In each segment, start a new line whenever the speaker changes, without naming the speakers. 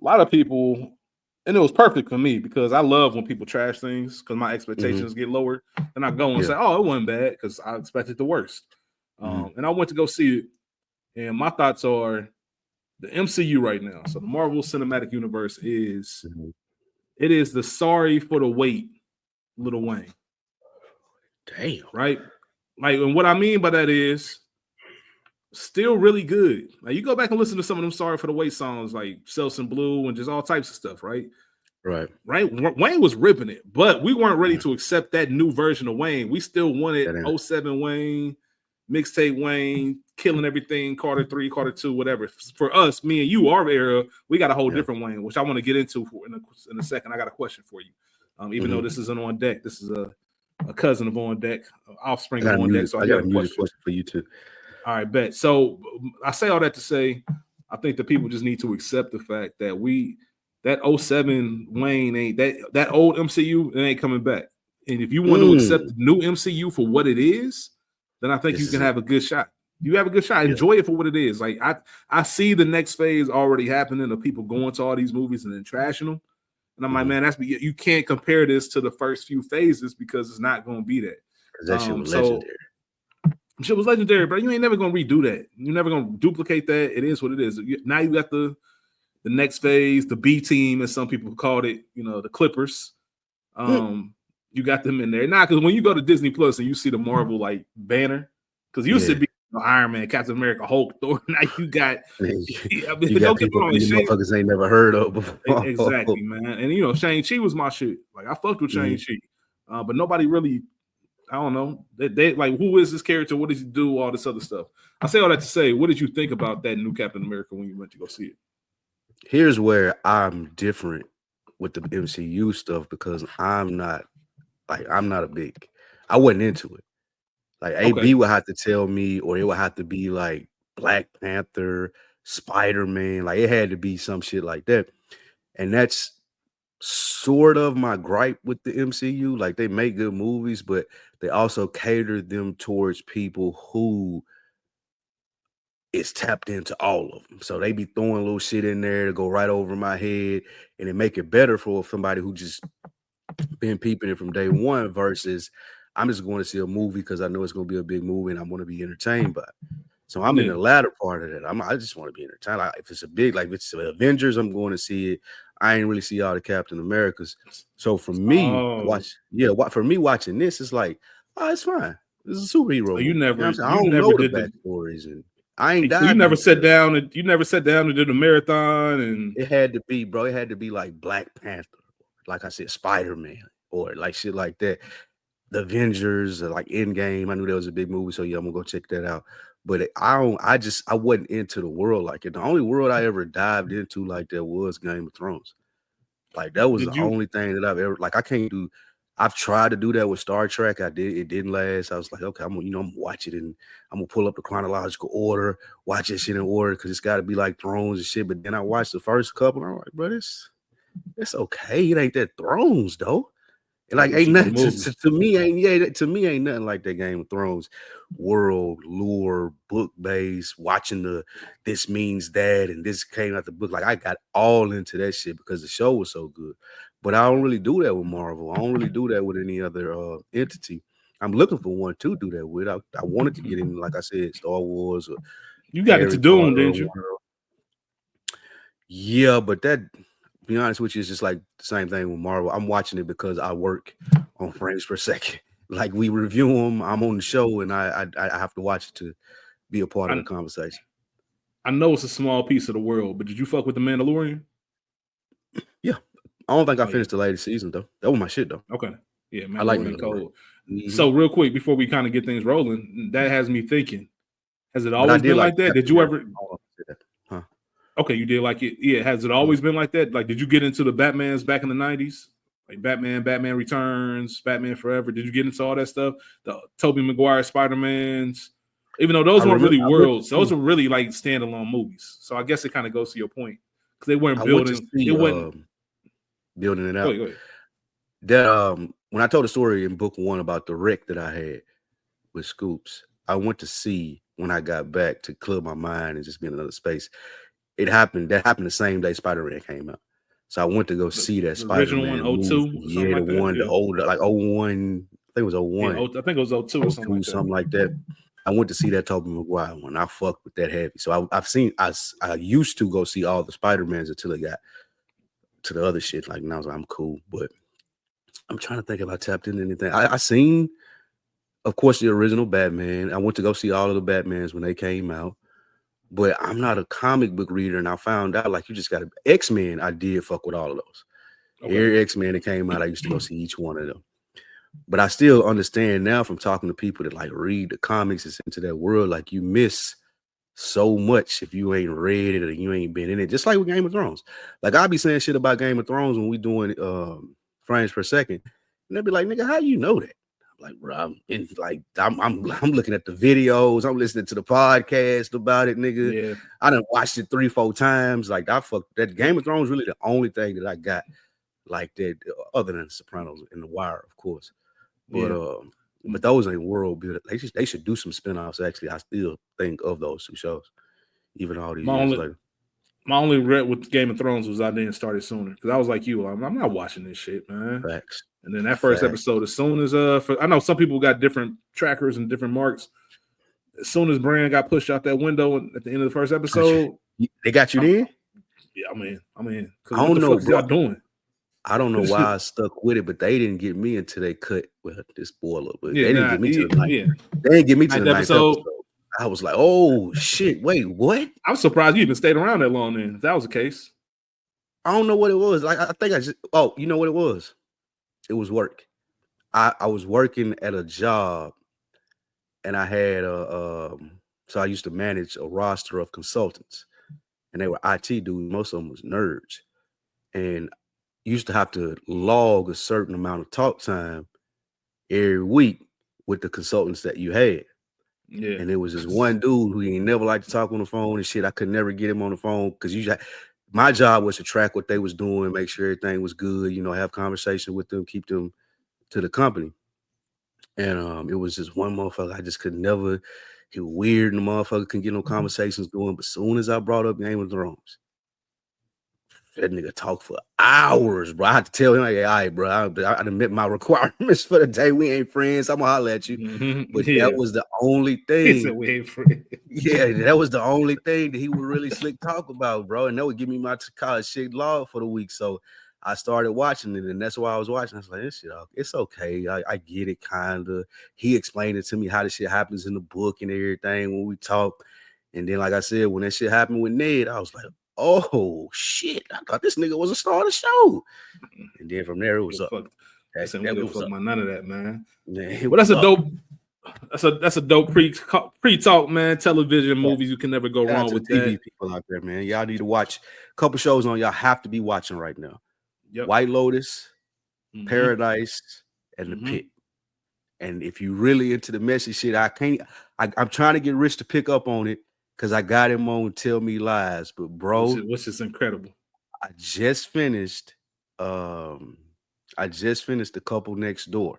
a lot of people, and it was perfect for me because I love when people trash things because my expectations get lower. And I go and say, "Oh, it wasn't bad," because I expected the worst. And I went to go see it, and my thoughts are the MCU right now. So the Marvel Cinematic Universe is it is the sorry for the wait, Lil Wayne.
Damn.
Right? Like, and what I mean by that is still really good. Like, you go back and listen to some of them sorry for the wait songs, like Selson Blue and just all types of stuff, right?
Right.
Wayne was ripping it, but we weren't ready to accept that new version of Wayne. We still wanted 07 Wayne, mixtape Wayne, killing everything, Carter 3, Carter 2, whatever. For us, me and you, our era, we got a whole different Wayne, which I want to get into in a second. I got a question for you. Even though this isn't on deck, this is a cousin of On Deck, offspring of On Deck. So
I got a music question for you too.
All right, bet. So I say all that to say, I think the people just need to accept the fact that that 07 Wayne ain't that old MCU, it ain't coming back. And if you want to accept the new MCU for what it is, then I think you can have a good shot. You have a good shot. Enjoy it for what it is. Like I see the next phase already happening of people going to all these movies and then trashing them. And I'm like, man, you can't compare this to the first few phases because it's not going to be that.
That shit was legendary.
Shit was legendary, bro. You ain't never gonna redo that. You're never gonna duplicate that. It is what it is. Now you got the next phase, the B team, as some people called it. You know, the Clippers. You got them in there now because when you go to Disney Plus and you see the Marvel like banner, because you used to be Iron Man, Captain America, Hulk, Thor. Now you got
you got people motherfuckers ain't never heard of before.
Exactly, man. And Shang-Chi was my shit. Like I fucked with Shang-Chi, but nobody really. I don't know. They like, who is this character? What does he do? All this other stuff. I say all that to say, what did you think about that new Captain America when you went to go see it?
Here's where I'm different with the MCU stuff because I'm not a big. I wasn't into it. Like AB would have to tell me, or it would have to be like Black Panther, Spider-Man. Like it had to be some shit like that, and that's sort of my gripe with the MCU. Like they make good movies, but they also cater them towards people who is tapped into all of them. So they be throwing little shit in there to go right over my head and it make it better for somebody who just been peeping it from day one versus I'm just going to see a movie because I know it's going to be a big movie and I want to be entertained by it. So I'm in the latter part of that. I just want to be entertained. Like, if it's a big, like if it's Avengers, I'm going to see it. I ain't really see all the Captain Americas. So for me, watching this, it's like, oh, it's fine. This is a superhero.
So you never,
I don't know the backstories, and I ain't.
So you never sat down and did a marathon, and
it had to be, bro. It had to be like Black Panther, like I said, Spider-Man, or like shit like that. The Avengers, or like Endgame. I knew that was a big movie, so yeah, I'm gonna go check that out. But I wasn't into the world like it. The only world I ever dived into like that was Game of Thrones. Like that was the only thing that I've ever like. I've tried to do that with Star Trek. It didn't last. I was like, okay, I'm gonna watch it and I'm gonna pull up the chronological order, watch this shit in order because it's got to be like Thrones and shit. But then I watched the first couple, and I'm like, bro, it's okay. It ain't that Thrones though. Like ain't nothing to me ain't nothing like that Game of Thrones world lore book base watching this means that and this came out the book. Like I got all into that shit because the show was so good. But I don't really do that with Marvel. I don't really do that with any other entity. I'm looking for one to do that with. I wanted to get in, like I said, Star Wars or
you got into Doom, didn't you?
Yeah, but that. Be honest with you, it's just like the same thing with Marvel. I'm watching it because I work on frames per second. Like we review them, I'm on the show, and I have to watch it to be a part of the conversation.
I know it's a small piece of the world, but did you fuck with The Mandalorian?
Yeah, I don't think I finished the latest season though. That was my shit though.
Okay, yeah,
I like Mandalorian. Cold.
Mm-hmm. So real quick before we kind of get things rolling, that has me thinking: has it always been like that? Did you ever? Okay, you did like it. Yeah, has it always been like that? Like, did you get into the Batmans back in the 90s? Like Batman Returns, Batman Forever. Did you get into all that stuff? The Tobey Maguire Spider-Mans? Even though those weren't really worlds, those were really like standalone movies. So I guess it kind of goes to your point. Because they weren't building
building it out.
Go ahead.
That when I told the story in book 1 about the wreck that I had with Scoops, I went to see when I got back to clear my mind and just be in another space. It happened. That happened the same day Spider-Man came out. So I went to go see that
The original
Spider-Man
one,
movie.
02 or something
Yeah, the
like that.
one, the
Yeah.
older, like 01. I think it was 01.
Yeah, I think it was 02 or something
02,
like that.
something like that. I went to see that Tobey Maguire one. I fucked with that heavy. So I used to go see all the Spider-Mans until it got to the other shit. Like now I'm cool. But I'm trying to think if I tapped into anything. I seen, of course, the original Batman. I went to go see all of the Batmans when they came out. But I'm not a comic book reader, and I found out like you just got to X-Men. I did fuck with all of those.
Okay.
Every X-Men that came out, I used to go see each one of them. But I still understand now from talking to people that like read the comics and into that world, like you miss so much if you ain't read it or you ain't been in it. Just like with Game of Thrones. Like I'll be saying shit about Game of Thrones when we doing frames per second, and they'll be like, "Nigga, how you know that?" I'm like, bro, I'm looking at the videos, I'm listening to the podcast about it, nigga.
Yeah.
I done watched it 3-4 times. Like I fucked that Game of Thrones really the only thing that I got like that, other than Sopranos and The Wire, of course. But but those ain't world building. They should do some spinoffs. Actually, I still think of those two shows, even all these years later.
My only regret with Game of Thrones was I didn't start it sooner because I was like you, I'm not watching this shit, man.
Facts.
And then that first episode, as soon as I know some people got different trackers and different marks. As soon as Bran got pushed out that window at the end of the first episode,
they got you there.
Yeah, I mean,
I don't know
what y'all doing.
I don't know why I stuck with it, but they didn't get me until they cut. Well, this spoiler, but
yeah,
they didn't get me to the ninth. Yeah. They didn't get me to the ninth episode. I was like, oh shit! Wait, what?
I'm surprised you even stayed around that long. Then, if that was the case,
I don't know what it was. Like, I think I just. Oh, you know what it was? It was work. I was working at a job, and I had so I used to manage a roster of consultants, and they were IT dudes. Most of them was nerds, and used to have to log a certain amount of talk time every week with the consultants that you had.
Yeah.
And there was this one dude who ain't never liked to talk on the phone and shit. I could never get him on the phone because my job was to track what they was doing, make sure everything was good, have conversation with them, keep them to the company. And it was just one motherfucker I just could never. He was weird and the motherfucker couldn't get no conversations going. But as soon as I brought up Game of Thrones, that nigga talk for hours, bro. I had to tell him, like, all right, bro, I done met my requirements for the day. We ain't friends. I'm gonna holler at you.
Mm-hmm.
But that was the only thing.
He said we ain't friends.
Yeah, that was the only thing that he would really slick talk about, bro. And that would give me my college shit log for the week. So I started watching it, and that's why I was watching. I was like, this shit, it's okay. I get it, kind of. He explained it to me how the shit happens in the book and everything when we talk. And then, like I said, when that shit happened with Ned, I was like, oh shit! I thought this nigga was a star of the show. And then from there, it was up.
That was fuck none of that, man.
Yeah,
well, that's a dope. That's a dope pre-talk, man. Television movies, you can never go wrong with
TV
that.
People out there, man, y'all need to watch a couple shows on. Y'all have to be watching right now.
Yep.
White Lotus, Paradise, and The Pit. And if you really into the messy shit, I'm trying to get Rich to pick up on it because I got him on Tell Me Lies. But bro,
which is incredible.
I just finished The Couple Next Door.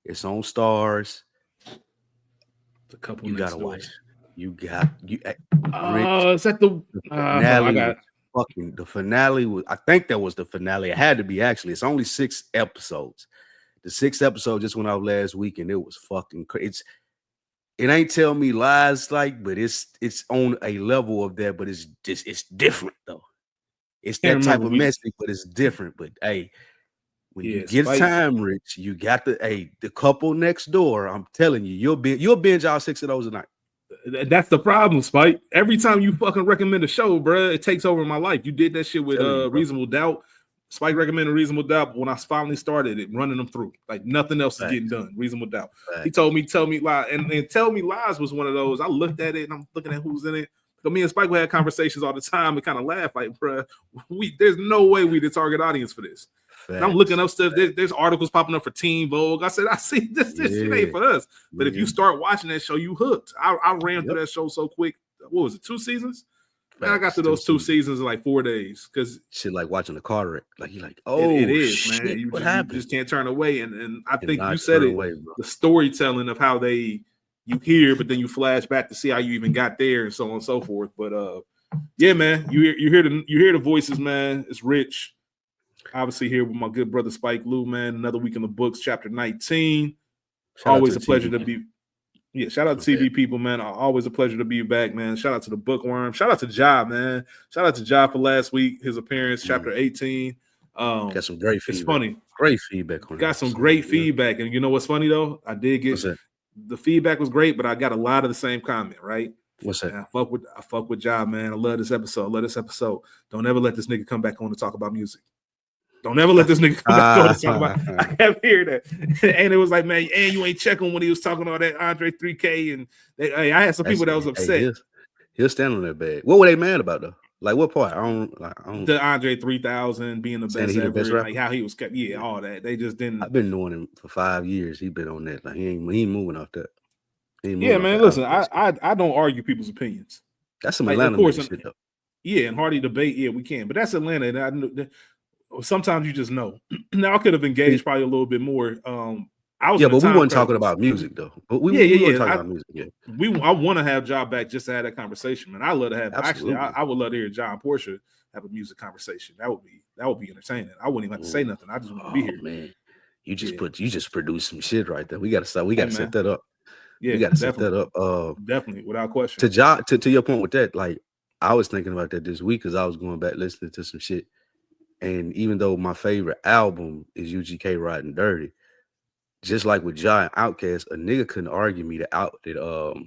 It's on Stars.
The Couple
you
Next
gotta
Door.
watch. You got you.
Is that the finale?
The finale was. I think that was the finale. It had to be actually. It's only 6 episodes. The 6th episode just went out last week, and it was fucking crazy. It ain't Tell Me Lies like, but it's on a level of that. But it's different though. It's that type of message, but it's different. But hey, when you get time, Rich, you got the Couple Next Door. I'm telling you, you'll binge all 6 of those a night.
That's the problem, Spike. Every time you fucking recommend a show, bro, it takes over my life. You did that shit with Reasonable Doubt. Spike recommended Reasonable Doubt, but when I finally started it, running them through, like nothing else is getting done. Reasonable Doubt. He told me, Tell Me Lies, and Tell Me Lies was one of those. I looked at it and I'm looking at who's in it. But me and Spike would have conversations all the time and kind of laugh, like, bro, there's no way we the target audience for this. And I'm looking up stuff. There's articles popping up for Teen Vogue. I said, I see this shit ain't for us. But if you start watching that show, you hooked. I ran through that show so quick. What was it? 2 seasons? Man, I got to those 2 seasons in like 4 days because
shit like watching a car wreck. Like you're like, oh,
it is,
shit,
man. You just can't turn away. And I think you said it. The storytelling of how you hear, but then you flash back to see how you even got there and so on and so forth. But yeah, man, you hear the voices, man. It's Rich. Obviously here with my good brother Spike Lou, man. Another week in the books, chapter 19. Always a pleasure to be. Yeah, shout out to TV people, man. Always a pleasure to be back, man. Shout out to the Bookworm. Shout out to Ja, man. Shout out to Ja for last week, his appearance, chapter 18.
Got some great feedback.
It's funny.
Great feedback on
Got some great feedback. And you know what's funny though? I did get the feedback was great, but I got a lot of the same comment, right?
What's that?
And I fuck with Ja, man. I love this episode. Don't ever let this nigga come back on to talk about music. Don't ever let this nigga come back on to talk about. I kept hearing that, and it was like, man, and you ain't checking when he was talking all that Andre 3K, and I had some people that was upset.
He'll stand on that bag. What were they mad about though? Like what part? I don't.
The Andre 3000 being the best ever, like how he was kept. Yeah, all that. They just didn't.
I've been knowing him for 5 years. He's been on that. Like he ain't moving off that.
Yeah, man. Listen, I don't argue people's opinions.
That's some Atlanta shit though.
Yeah, and Hardy debate. Yeah, we can, but that's Atlanta, and I know. Sometimes you just know. Now I could have engaged probably a little bit more.
But we weren't talking about music though. But we weren't talking about music. Yeah.
I want to have Ja back just to have that conversation, man. I love to have.
Absolutely.
Actually, I would love to hear Ja and Portia have a music conversation. That would be entertaining. I wouldn't even have to say nothing. I just want to be here.
Man, you just produced some shit right there. We got to start. We got to set that up.
Yeah,
we got to set that up.
Definitely, without question.
To your point with that, like I was thinking about that this week because I was going back listening to some shit. And even though my favorite album is UGK Riding Dirty, just like with Ja and Outkast, a nigga couldn't argue me that 8Ball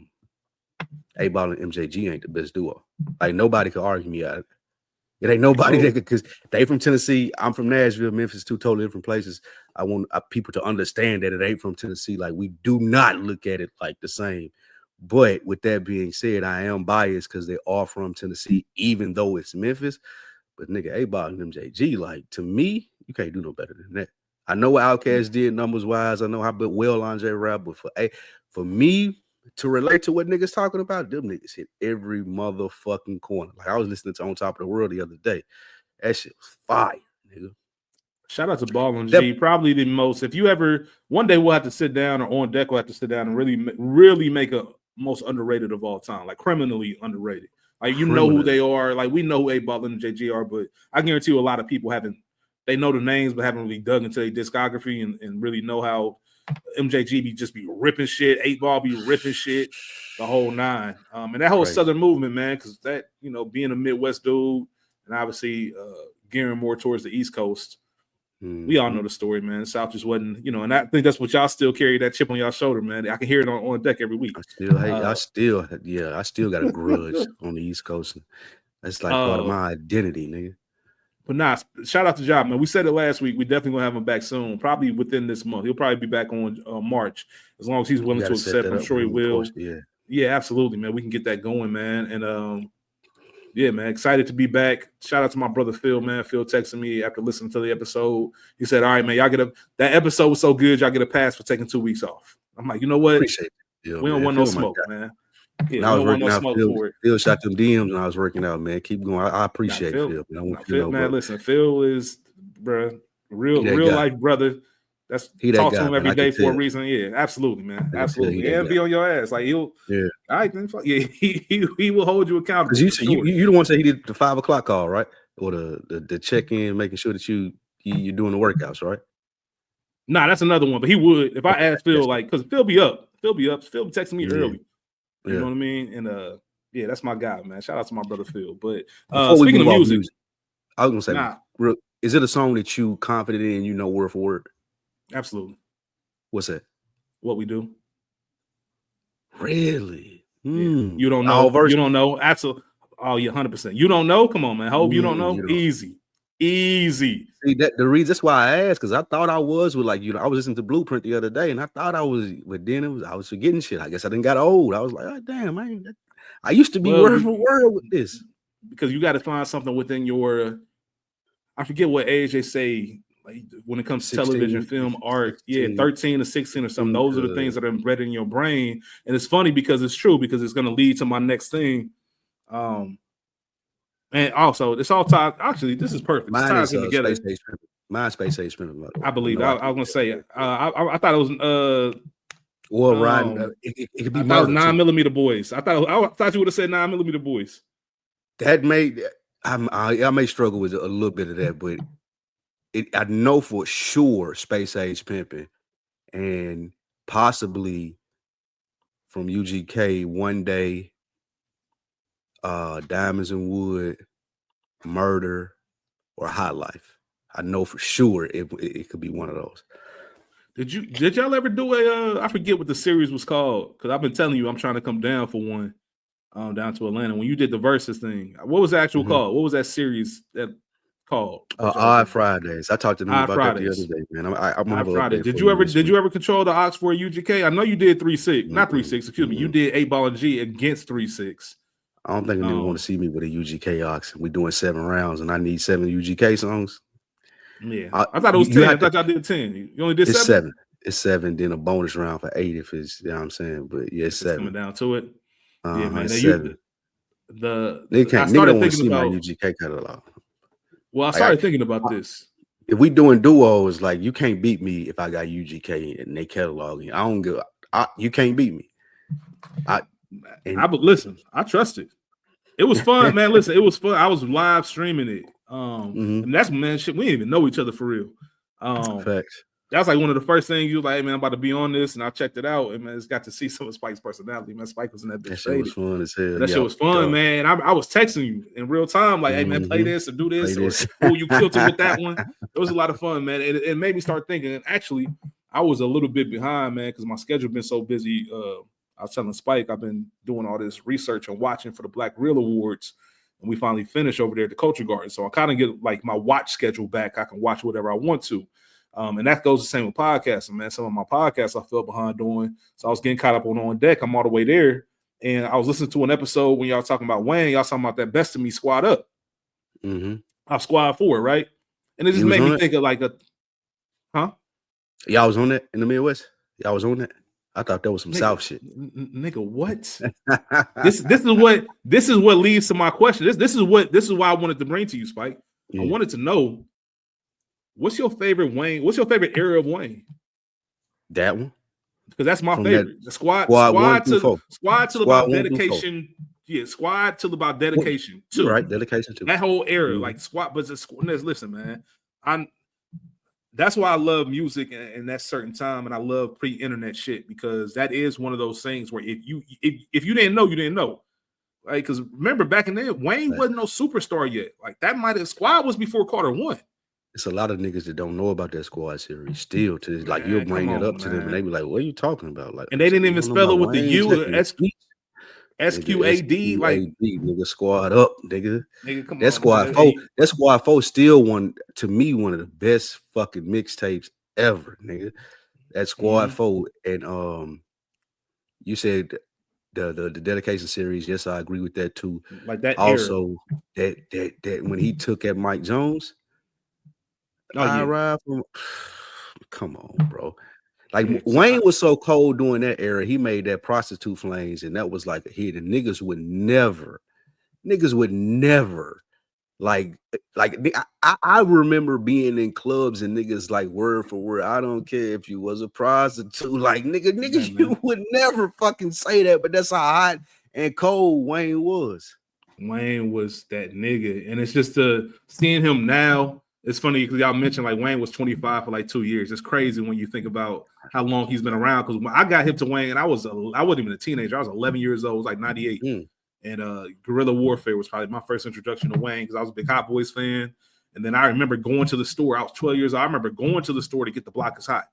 and MJG ain't the best duo. Like nobody could argue me out of it. It ain't nobody that could, because they from Tennessee, I'm from Nashville, Memphis, two totally different places. I want people to understand that it ain't from Tennessee. Like we do not look at it like the same. But with that being said, I am biased because they are from Tennessee, even though it's Memphis. But nigga, 8Ball and MJG, like to me, you can't do no better than that. I know what Outkast did numbers wise. I know how well Andre rap, but for me to relate to what niggas talking about, them niggas hit every motherfucking corner. Like I was listening to On Top of the World the other day. That shit was fire, nigga.
Shout out to Ball and G. Probably the most. If you ever one day we'll have to sit down, or on deck we'll have to sit down and really make a most underrated of all time, like criminally underrated. Like you know who they are. Like we know who 8Ball and JG are, but I guarantee you a lot of people they know the names, but haven't really dug into their discography and really know how MJG just be ripping shit, 8Ball be ripping shit, the whole nine. And that whole Southern movement, man, because that, being a Midwest dude and obviously gearing more towards the East Coast, we all know the story, man. The South just wasn't, and I think that's what y'all still carry, that chip on y'all shoulder, man. I can hear it on deck every week.
I still got a grudge on the East Coast. That's like part of my identity, nigga.
But nah, shout out to Ja, man. We said it last week. We definitely gonna have him back soon, probably within this month. He'll probably be back on March, as long as he's willing to accept. I'm sure he will. Yeah, absolutely, man. We can get that going, man. And yeah, man, excited to be back. Shout out to my brother Phil, man. Phil texted me after listening to the episode. He said, "All right, man, y'all that episode was so good, y'all get a pass for taking 2 weeks off." I'm like, you know what?
Appreciate it.
We don't want no smoke, man.
Yeah, I was working out. Phil shot them DMs and I was working out, man. Keep going. I appreciate Phil.
Phil, man, listen, Phil is, bro, real life brother. Talk to him every day for a reason. Yeah, absolutely, man. Absolutely. And be on your ass. Like all right, then he will hold you accountable.
Because you don't want to say he did the 5 o'clock call, right? Or the check-in, making sure that you're doing the workouts, right?
Nah, that's another one. But he would, if I asked Phil, like, because Phil be up. Phil be texting me early. You know what I mean? And yeah, that's my guy, man. Shout out to my brother Phil. But speaking of music,
I was gonna say, is it a song that you confident in, word for word?
Absolutely.
What's that?
What We Do.
Really?
You don't know. You don't know. Absolutely. Oh, yeah, 100%. You don't know? Come on, man. Hope you don't know. Easy. See
that the reason that's why I asked, because I thought I was with I was listening to Blueprint the other day, and I thought I was, but then I was forgetting shit. I guess I didn't got old. I was like, oh damn, I used to be word for word with this.
Because you got to find something within your, I forget what age they say, like when it comes to television, film, art, 13 to 16 or something. Those are the things that are embedded in your brain. And it's funny because it's true, because it's going to lead to my next thing. And also, it's all tied. Actually, this is perfect. Mine ties in together.
Space Age Spinner.
I believe. I was gonna say. I thought it was.
Or riding. It could be.
I thought it was 9mm Boys. I thought you would have said 9mm Boys.
That may I may struggle with a little bit of that, but I know for sure Space Age Pimpin' and possibly from UGK One Day, Diamonds and Wood, Murder, or Hot Life. I know for sure it could be one of those.
Did y'all ever do I forget what the series was called, because I've been telling you I'm trying to come down for one down to Atlanta. When you did the Versus thing, what was the actual call? What was that series that called?
Odd Fridays. I talked to them about that the other day, man. I'm gonna have an update.
Did you ever control the Oxford UGK? I know you did 3-6, not 3-6. Excuse me. You did 8-ball and G against 3-6.
I don't think a nigga want to see me with a UGK ox. We doing 7 rounds, and I need 7 UGK songs.
Yeah, I thought it was 10. I thought y'all did 10. You only did 7?
It's 7. Then a bonus round for 8 if it's, you know what I'm saying. But yeah, it's 7.
Coming down to it. Yeah, man.
It's 7.
I started thinking about
my UGK catalog.
Well, I started thinking about this.
If we doing duos, like, you can't beat me if I got UGK and they catalog. I don't give. You can't beat me.
Listen, I trust it. It was fun, man. Listen, it was fun. I was live streaming it. And that's, man, shit, we didn't even know each other for real.
Facts.
That's like one of the first things you was like, hey, man, I'm about to be on this, and I checked it out, and man, it's got to see some of Spike's personality. Man, Spike was in that bitch.
That shit was fun as hell.
That shit was fun, man. I was texting you in real time, like, hey, man, play this or do this, or you killed it with that one. It was a lot of fun, man. It made me start thinking. And actually, I was a little bit behind, man, because my schedule been so busy. I was telling Spike, I've been doing all this research and watching for the Black Reel Awards, and we finally finished over there at the Culture Garden. So I kind of get like my watch schedule back. I can watch whatever I want to. And that goes the same with podcasting, man. Some of my podcasts I fell behind doing. So I was getting caught up on deck. I'm all the way there. And I was listening to an episode when y'all talking about Wayne. Y'all talking about that Best of Me Squad Up. I'm Squad 4, right? And it just made me think of like
Y'all was on that in the Midwest? Y'all was on that? I thought that was some South shit.
Nigga, what? this is what leads to my question. This is why I wanted to bring to you, Spike. Yeah. I wanted to know, what's your favorite Wayne? What's your favorite era of Wayne?
That one,
because that's my favorite. The squad till about dedication. Yeah, squad till about dedication too.
Right, dedication too.
That whole era, like squad. But listen, man, that's why I love music and that certain time, and I love pre-internet shit, because that is one of those things where if you didn't know, you didn't know. Like, because remember back in then, Wayne wasn't no superstar yet. Like, that Squad was before Carter 1.
It's a lot of niggas that don't know about that Squad series still. To this, like, you'll bring it up to them and they be like, "What are you talking about?" Like,
and they didn't even spell it with the U, SQAD, like
nigga, Squad Up, nigga. Come that on, Squad man. 4, that Squad 4 still one of the best fucking mixtapes ever, nigga. That Squad 4, and you said the dedication series. Yes, I agree with that too.
Like that.
Also, era. that when he took at Mike Jones. Come on, bro. Like, Wayne was so cold during that era. He made that Prostitute Flames, and that was like a hit. And niggas would never, like I remember being in clubs and niggas like word for word, I don't care if you was a prostitute. Like, nigga, you would never fucking say that. But that's how hot and cold Wayne was.
Wayne was that nigga, and it's just seeing him now. It's funny because y'all mentioned like Wayne was 25 for like 2 years. It's crazy when you think about how long he's been around. Because when I got hip to Wayne, I wasn't even a teenager. I was 11 years old. It was like 98. And Guerrilla Warfare was probably my first introduction to Wayne, because I was a big Hot Boys fan. And then I remember going to the store. I was 12 years old. I remember going to the store to get The Block Is Hot.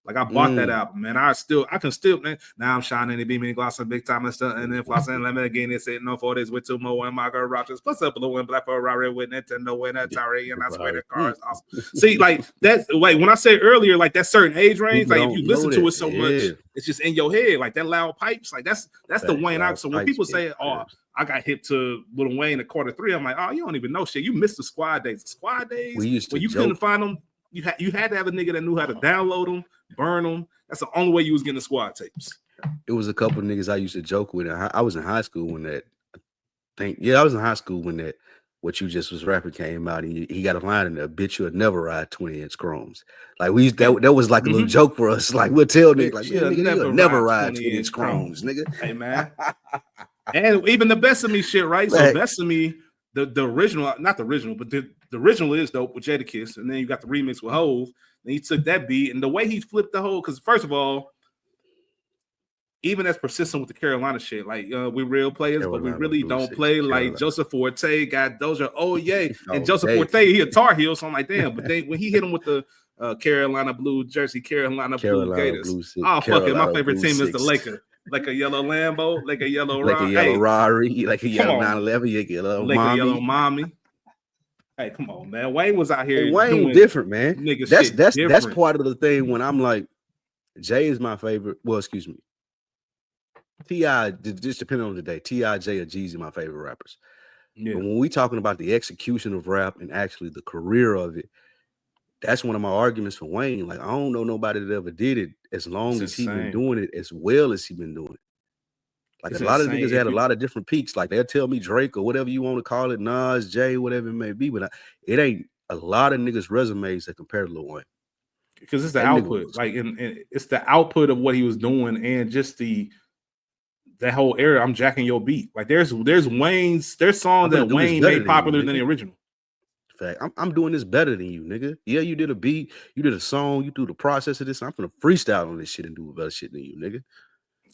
Like, I bought that album, man. I can still, man. Now I'm shining and beaming, glossing big time and stuff. And then flossing, let me again. They said no 4 days with 2 more. And my girl Rogers. What's up, blue and black for red with Nintendo and Atari. And I swear the car is awesome. See, like, that's like when I said earlier, like that certain age range, like if you listen to it so much, it's just in your head. Like that loud pipes, like that's the Wayne. So when people say, "Oh, I got hip to Lil Wayne at Carter 3," I'm like, "Oh, you don't even know shit. You missed the Squad days. The Squad days when you couldn't find them. You had to have a nigga that knew how to download them, burn them. That's the only way you was getting the Squad tapes."
It was a couple of niggas I used to joke with. I was in high school when that. I was in high school when that What You Just Was Rapping came out, and he got a line in there, "Bitch, you'll never ride 20-inch chromes." Like, we used that was like a little joke for us. Like, we'll tell niggas, like, "Yeah, nigga, you'll never ride 20-inch chromes, nigga."
Hey, man. And even the Best of Me shit, right? So Best of Me, the original, not the original, but the original is dope with Jadakiss, and then you got the remix with Hove. And he took that beat, and the way he flipped the whole, because first of all, even as persistent with the Carolina shit, like we real players, but we really don't play like Joseph Forte got Doja. Oh yeah, and Joseph Forte, he a Tar Heel, so I'm like, damn. But when he hit him with the Carolina blue jersey, Carolina blue Gators. Oh fuck it, my favorite team is the Lakers. Like a yellow Lambo, like a yellow
Rari, like a yellow 911, like a yellow
mommy. Hey, come on, man. Wayne was out here.
Wayne
doing
different, man. That's part of the thing when I'm like, Jay is my favorite. Well, excuse me. T.I. just depending on the day. T.I., Jay, or Jeezy, my favorite rappers. Yeah. But when we talking about the execution of rap and actually the career of it, that's one of my arguments for Wayne. Like, I don't know nobody that ever did it as long as he been doing it, as well as he been doing it. Like, a lot of niggas had a lot of different peaks. Like, they'll tell me Drake or whatever you want to call it, Nas, Jay, whatever it may be. But it ain't a lot of niggas' resumes that compare to Lil Wayne.
Because it's the output. Like, and it's the output of what he was doing and just that whole era. I'm jacking your beat. Like, there's songs that Wayne made popular than the original.
Fact, I'm doing this better than you, nigga. Yeah, you did a beat, you did a song, you threw the process of this. I'm gonna freestyle on this shit and do better shit than you, nigga.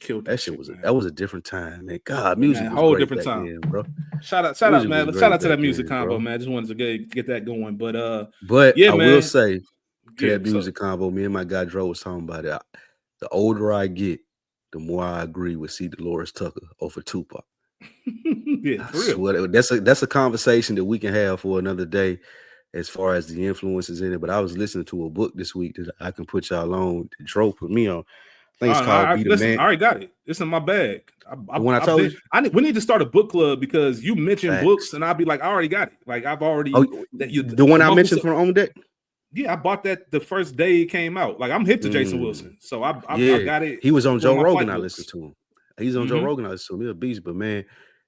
Killed
that shit was that was a different time, man. God, music was a whole different time, then, bro.
Shout out, man. Shout out to that music combo, man. Just wanted to get that going, but
yeah, I will say to that music combo, me and my guy Dro was talking about it. The older I get, the more I agree with C. Dolores Tucker over Tupac.
Yeah, for real.
That's a conversation that we can have for another day as far as the influences in it. But I was listening to a book this week that I can put y'all on that Dro put me on. I think it's called Be the Man.
I already got it. It's in my bag.
We
need to start a book club because you mentioned books and I'll be like, I already got it. Like, I've already
the one I mentioned from On Deck.
Yeah, I bought that the first day it came out. Like, I'm hip to Jason Wilson, so I got it.
He was on Joe Rogan. I listened to him. He's on Joe Rogan. I listened to him. He's a beast, but man,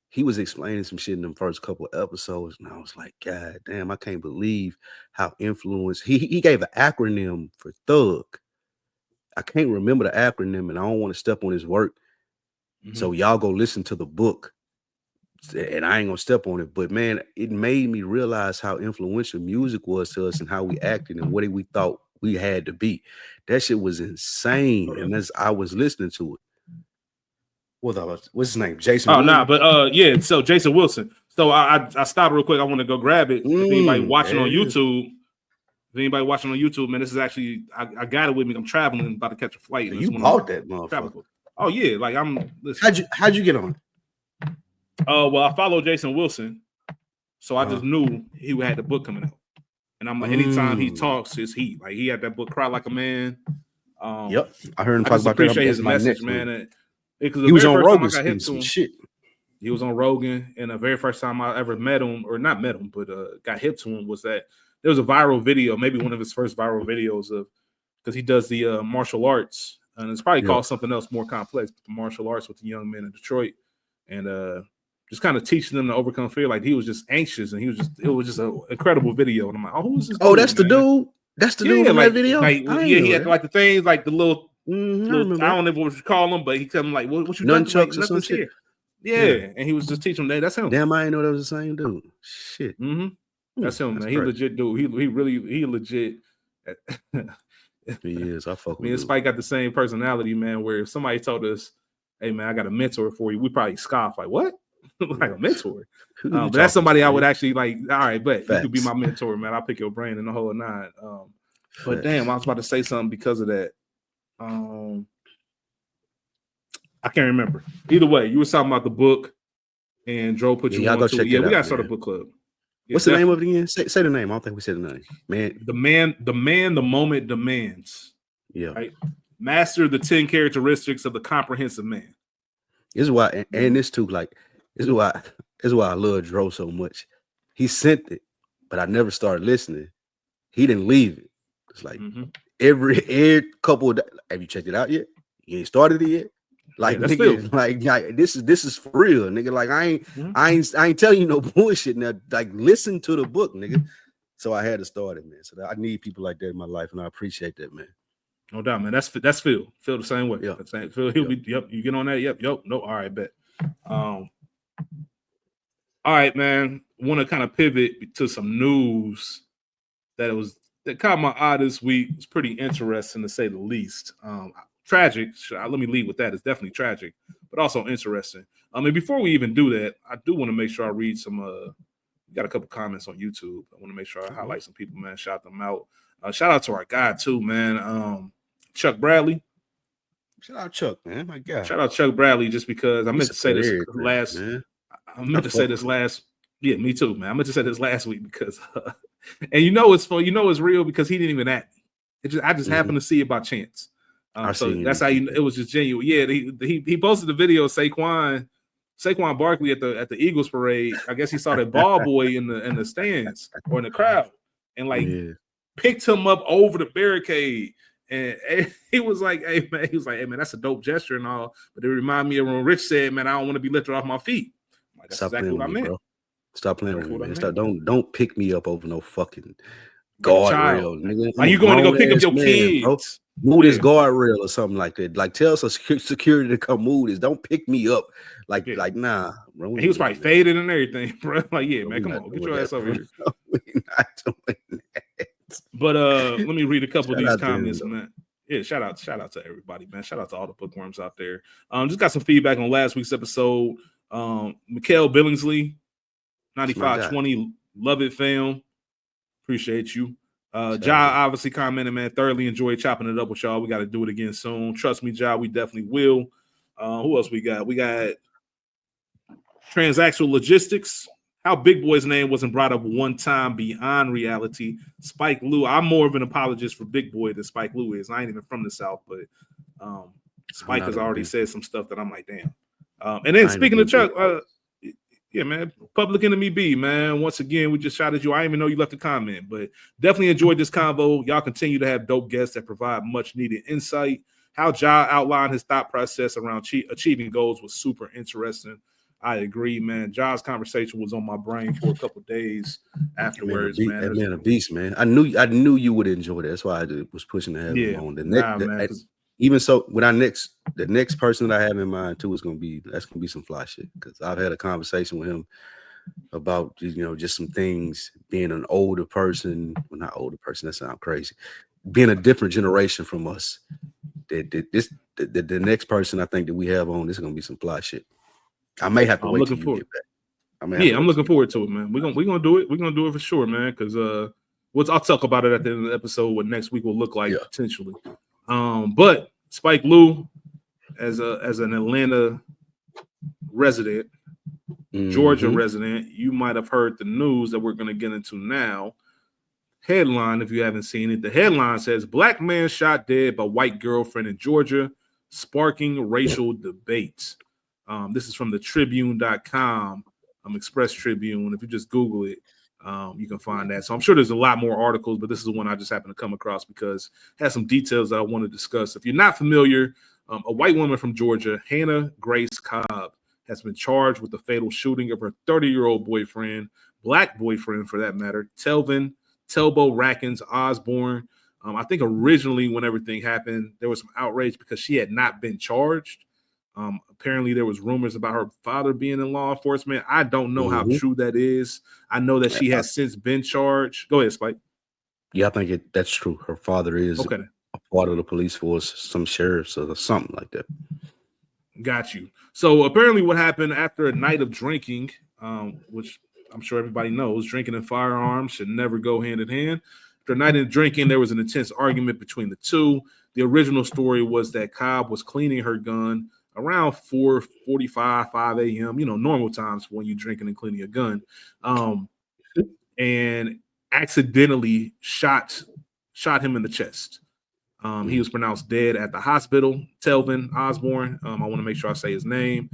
he was explaining some shit in them first couple of episodes, and I was like, God damn, I can't believe how influenced. He gave an acronym for Thug. I can't remember the acronym, and I don't want to step on his work. So y'all go listen to the book, and I ain't gonna step on it. But man, it made me realize how influential music was to us and how we acted and what we thought we had to be. That shit was insane, and as I was listening to it. What's his name? Jason.
Oh, nah, but yeah. So Jason Wilson. So I stopped real quick. I want to go grab it. If anybody watching on YouTube, man, this is actually I got it with me. I'm traveling, about to catch a flight.
You bought that motherfucker.
Oh yeah, like I'm.
Listen. How'd you get on?
Well, I follow Jason Wilson, so I just knew he had the book coming out, and I'm like, anytime he talks, it's heat. Like, he had that book, Cry Like a Man.
Yep, I heard him talk about that.
Appreciate his message, man. Because
he was on Rogan and some shit.
He was on Rogan, and the very first time I ever met him, or not met him, but got hip to him, was that there was a viral video, maybe one of his first viral videos of, because he does the martial arts, and it's probably called something else more complex, but the martial arts with the young men in Detroit, and just kind of teaching them to overcome fear. Like, he was just anxious, and it was just an incredible video. And I'm like, oh, who's this?
That's the dude. That's the dude in that video.
Like, he had like the things, like the little. I don't know what you call them, but he come like, what you
nunchucks or some shit.
Yeah, and he was just teaching them. That's him.
Damn, I didn't know that was the same dude. Shit.
That's him, man. He legit dude. He legit.
He is. I fuck with him.
Me and Spike got the same personality, man. Where if somebody told us, "Hey, man, I got a mentor for you," we probably scoff like, "What? Like a mentor?" But that's somebody I would actually like. All right, but you could be my mentor, man. I'll pick your brain and the whole nine. But damn, I was about to say something because of that. I can't remember. Either way, you were talking about the book, and Dro put you on to it. Yeah, we gotta start a book club. Yeah,
what's the name of it again? Say the name. I don't think we said the name.
The moment demands.
Yeah.
Right? Master the 10 characteristics of the comprehensive man.
This is why, and this too, like, this is why I love Dro so much. He sent it, but I never started listening. He didn't leave it. It's like every couple of days, have you checked it out yet? You ain't started it yet? Like, nigga, like this is for real, nigga. Like, I ain't telling you no bullshit now. Like, listen to the book, nigga. So I had to start it, man. So I need people like that in my life, and I appreciate that, man.
No doubt, man. That's Phil. Phil the same way.
Yeah.
Phil, he'll be. Yep. You get on that. Yep. No. All right. Bet. All right, man. Want to kind of pivot to some news that caught my eye this week. It's pretty interesting to say the least. Tragic. Let me lead with that. It's definitely tragic, but also interesting. I mean, before we even do that, I do want to make sure I read some. We got a couple comments on YouTube. I want to make sure I highlight some people, man. Shout them out. Shout out to our guy too, man. Chuck Bradley.
Shout out Chuck, man. My God.
Shout out Chuck Bradley, just because I meant to say this last.
Man.
I meant to say this last. Yeah, me too, man. I meant to say this last week because, and it's fun. It's real because he didn't even at me. I just happened to see it by chance. So that's how it was just genuine. Yeah, he posted the video of Saquon Barkley at the Eagles parade. I guess he saw that ball boy in the stands or in the crowd, and picked him up over the barricade. And he was like, "Hey man," "that's a dope gesture and all." But it reminded me of when Rich said, "Man, I don't want to be lifted off my feet." Like, that's exactly what I meant. Bro.
Stop playing with me, man. Don't pick me up over no fucking guardrail, nigga.
Are you going to go pick up your kids?
Move this guardrail or something like that. Like, tell some security to come move this. Don't pick me up. Like nah, bro.
And he was probably faded and everything, bro. Like, yeah, man, come on, get your ass over here.
We're not doing that.
But let me read a couple of these comments, man. Yeah, shout out to everybody, man. Shout out to all the bookworms out there. Just got some feedback on last week's episode. Mikhail Billingsley, 9520, love it, fam. Appreciate you. Ja obviously commented, man, thoroughly enjoyed chopping it up with y'all. We got to do it again soon. Trust me, Ja, we definitely will. Who else we got? We got Transactional Logistics. How Big Boy's name wasn't brought up one time beyond reality. Spike Lee. I'm more of an apologist for Big Boy than Spike Lee is. I ain't even from the South, but Spike has already said some stuff that I'm like, damn. And then speaking of Chuck, yeah, man, Public Enemy B, man. Once again, we just shouted you. I didn't even know you left a comment, but definitely enjoyed this convo. Y'all continue to have dope guests that provide much needed insight. How Ja outlined his thought process around achieving goals was super interesting. I agree, man. Ja's conversation was on my brain for a couple days afterwards, man.
That man a beast, man. I knew you would enjoy that. That's why I was pushing to have him on. Even so, with the next person that I have in mind too is gonna be some fly shit, because I've had a conversation with him about just some things, being an older person. Well, not older person, that sounds crazy. Being a different generation from us. The next person I think that we have on, this is gonna be some fly shit. I may have to wait till you get back.
I'm looking forward to it, man. We're gonna do it. We're gonna do it for sure, man. Because I'll talk about it at the end of the episode. What next week will look like potentially. But Spike Lee, as an Atlanta resident, Georgia resident, you might have heard the news that we're going to get into now. Headline, if you haven't seen it, the headline says Black man shot dead by white girlfriend in Georgia, sparking racial debates. This is from the Tribune.com, Express Tribune. If you just Google it, you can find that. So I'm sure there's a lot more articles, but this is the one I just happened to come across because it has some details that I want to discuss. If you're not familiar, a white woman from Georgia, Hannah Grace Cobb, has been charged with the fatal shooting of her 30-year-old boyfriend, black boyfriend for that matter, Telbo Rackens Osborne. I think originally when everything happened, there was some outrage because she had not been charged. Apparently there was rumors about her father being in law enforcement. I don't know how true that is. I know that she has since been charged. Go ahead, Spike.
Yeah, I think that's true. Her father is a part of the police force, some sheriffs or something like that.
Got you. So apparently what happened after a night of drinking, which I'm sure everybody knows, drinking and firearms should never go hand in hand. After a night of drinking, there was an intense argument between the two. The original story was that Cobb was cleaning her gun around 4:45, 5 a.m., normal times when you're drinking and cleaning a gun, and accidentally shot him in the chest. He was pronounced dead at the hospital. Telvin Osborne, I want to make sure I say his name.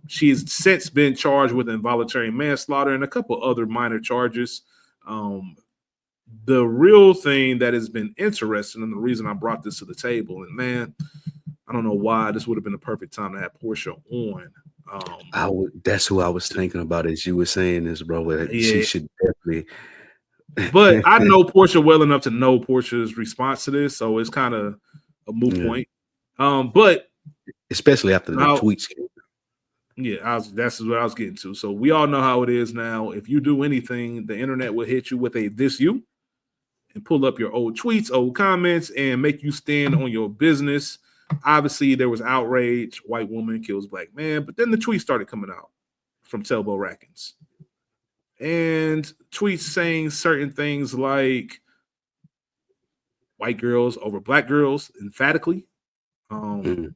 She has since been charged with involuntary manslaughter and a couple other minor charges. The real thing that has been interesting, and the reason I brought this to the table, and man, I don't know why this would have been the perfect time to have Portia on.
That's who I was thinking about as you were saying this, bro. She should definitely.
But I know Portia well enough to know Portia's response to this, so it's kind of a moot point. But
especially after the tweets came.
Yeah, that's what I was getting to. So we all know how it is now. If you do anything, the internet will hit you with a "this you" and pull up your old tweets, old comments, and make you stand on your business. Obviously, there was outrage. White woman kills black man, but then the tweets started coming out from Telbo Rackins and tweets saying certain things like white girls over black girls emphatically. Um,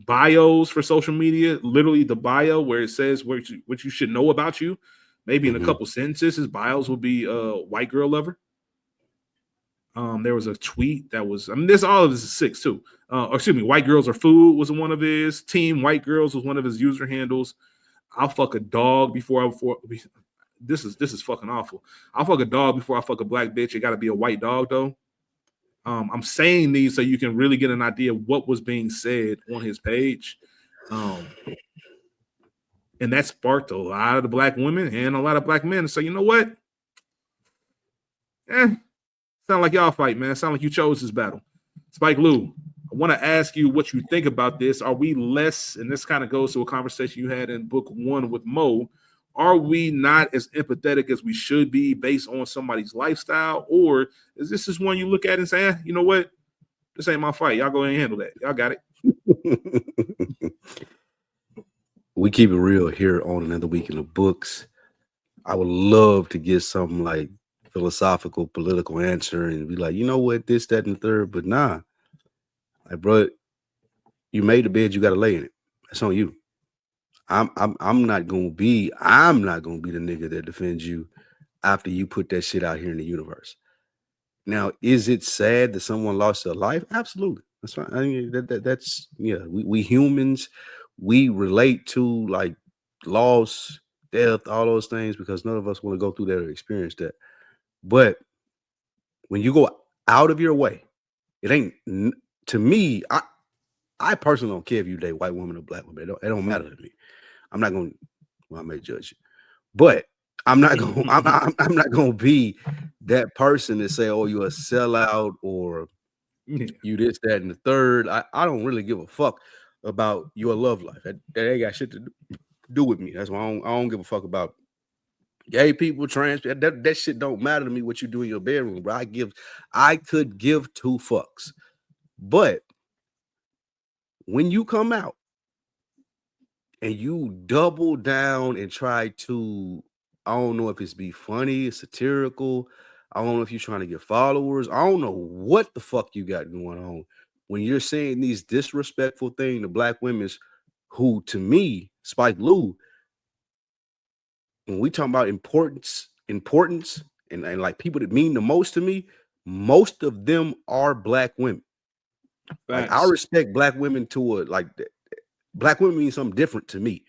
Bios for social media, literally the bio where it says what you should know about you. Maybe in a couple sentences, his bios will be white girl lover. There was a tweet that was, I mean, this all of this is six too. Or excuse me, white girls are food was one of his. Team white girls was one of his user handles. I'll fuck a dog before. This is fucking awful. I'll fuck a dog before I fuck a black bitch. It got to be a white dog though. I'm saying these so you can really get an idea of what was being said on his page. And that sparked a lot of the black women and a lot of black men to say, you know what? Sound like y'all fight, man. Sound like you chose this battle. Spike Lou, I want to ask you what you think about this. Are we less, and this kind of goes to a conversation you had in book 1 with Mo, are we not as empathetic as we should be based on somebody's lifestyle? Or is this just one you look at and say, you know what? This ain't my fight. Y'all go ahead and handle that. Y'all got it.
We keep it real here on Another Week in the Books. I would love to get something like philosophical, political answer and be like, you know what, this, that, and the third, but nah. Like, bro, you made the bed, you got to lay in it. That's on you. I'm not gonna be the nigga that defends you after you put that shit out here in the universe. Now, is it sad that someone lost their life? Absolutely. That's fine. I mean, that's yeah. We humans, we relate to like loss, death, all those things because none of us want to go through that or experience that. But when you go out of your way, it ain't to me. I personally don't care if you date white women or black women. It don't matter to me. I'm not going. Well, I may judge you, but I'm not going. I'm not going to be that person that say, "Oh, you're a sellout," or you this, that, and the third. I don't really give a fuck about your love life. That ain't got shit to do with me. That's why I don't give a fuck about gay people, trans. That shit don't matter to me. What you do in your bedroom, bro. I could give two fucks, but when you come out and you double down and try to, I don't know if it's be funny, satirical. I don't know if you're trying to get followers. I don't know what the fuck you got going on when you're saying these disrespectful things to black women who, to me, Spike Lou, when we talk about importance, and like people that mean the most to me, most of them are black women. Like I respect black women to black women mean something different to me.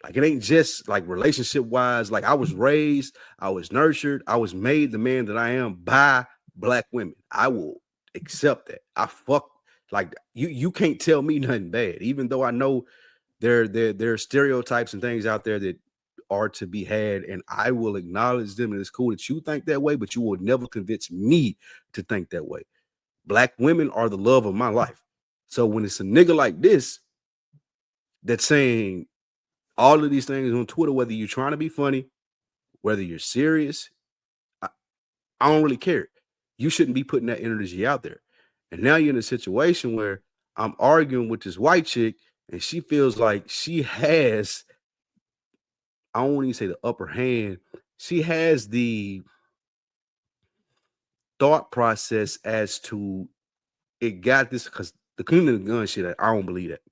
Like it ain't just like relationship wise. Like I was raised, I was nurtured, I was made the man that I am by black women. I will accept that. I fuck like you can't tell me nothing bad, even though I know there are stereotypes and things out there that are to be had, and I will acknowledge them. And it's cool that you think that way, but you will never convince me to think that way. Black women are the love of my life. So when it's a nigga like this that's saying all of these things on Twitter, whether you're trying to be funny, whether you're serious, I don't really care. You shouldn't be putting that energy out there. And now you're in a situation where I'm arguing with this white chick and she feels like she has, I don't want to say the upper hand. She has the thought process as to it got this because the cleaning the gun shit, I don't believe that.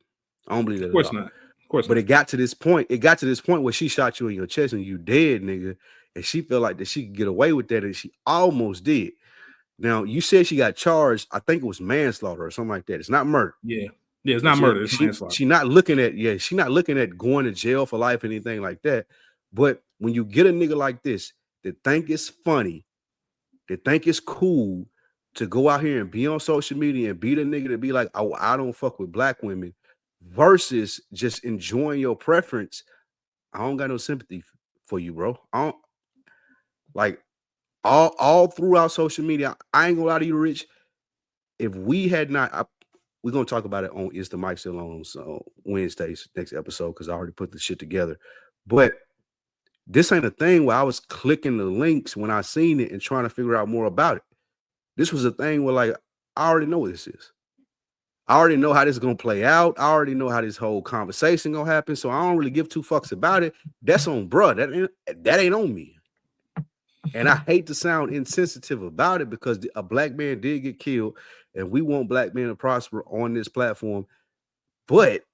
I don't believe that
at all.
Not. Of course but not. It got to this point. It got to this point where she shot you in your chest and you dead, nigga. And she felt like that she could get away with that, and she almost did. Now you said she got charged. I think it was manslaughter or something like that. It's not murder.
Yeah, it's not murder. It's manslaughter.
She's not looking at she's not looking at going to jail for life or anything like that. But when you get a nigga like this that think it's funny, that think it's cool to go out here and be on social media and be the nigga to be like, oh, I don't fuck with black women, versus just enjoying your preference, I don't got no sympathy for you, bro. I don't like all throughout social media. I ain't gonna lie to you, Rich. If we had not, we're gonna talk about it on Is the Mic Still On Wednesday's next episode, because I already put the shit together. But this ain't a thing where I was clicking the links when I seen it and trying to figure out more about it. This was a thing where, like, I already know what this is. I already know how this is gonna play out. I already know how this whole conversation gonna happen. So I don't really give two fucks about it. That's on bruh. That ain't on me. And I hate to sound insensitive about it, because a black man did get killed, and we want black men to prosper on this platform. But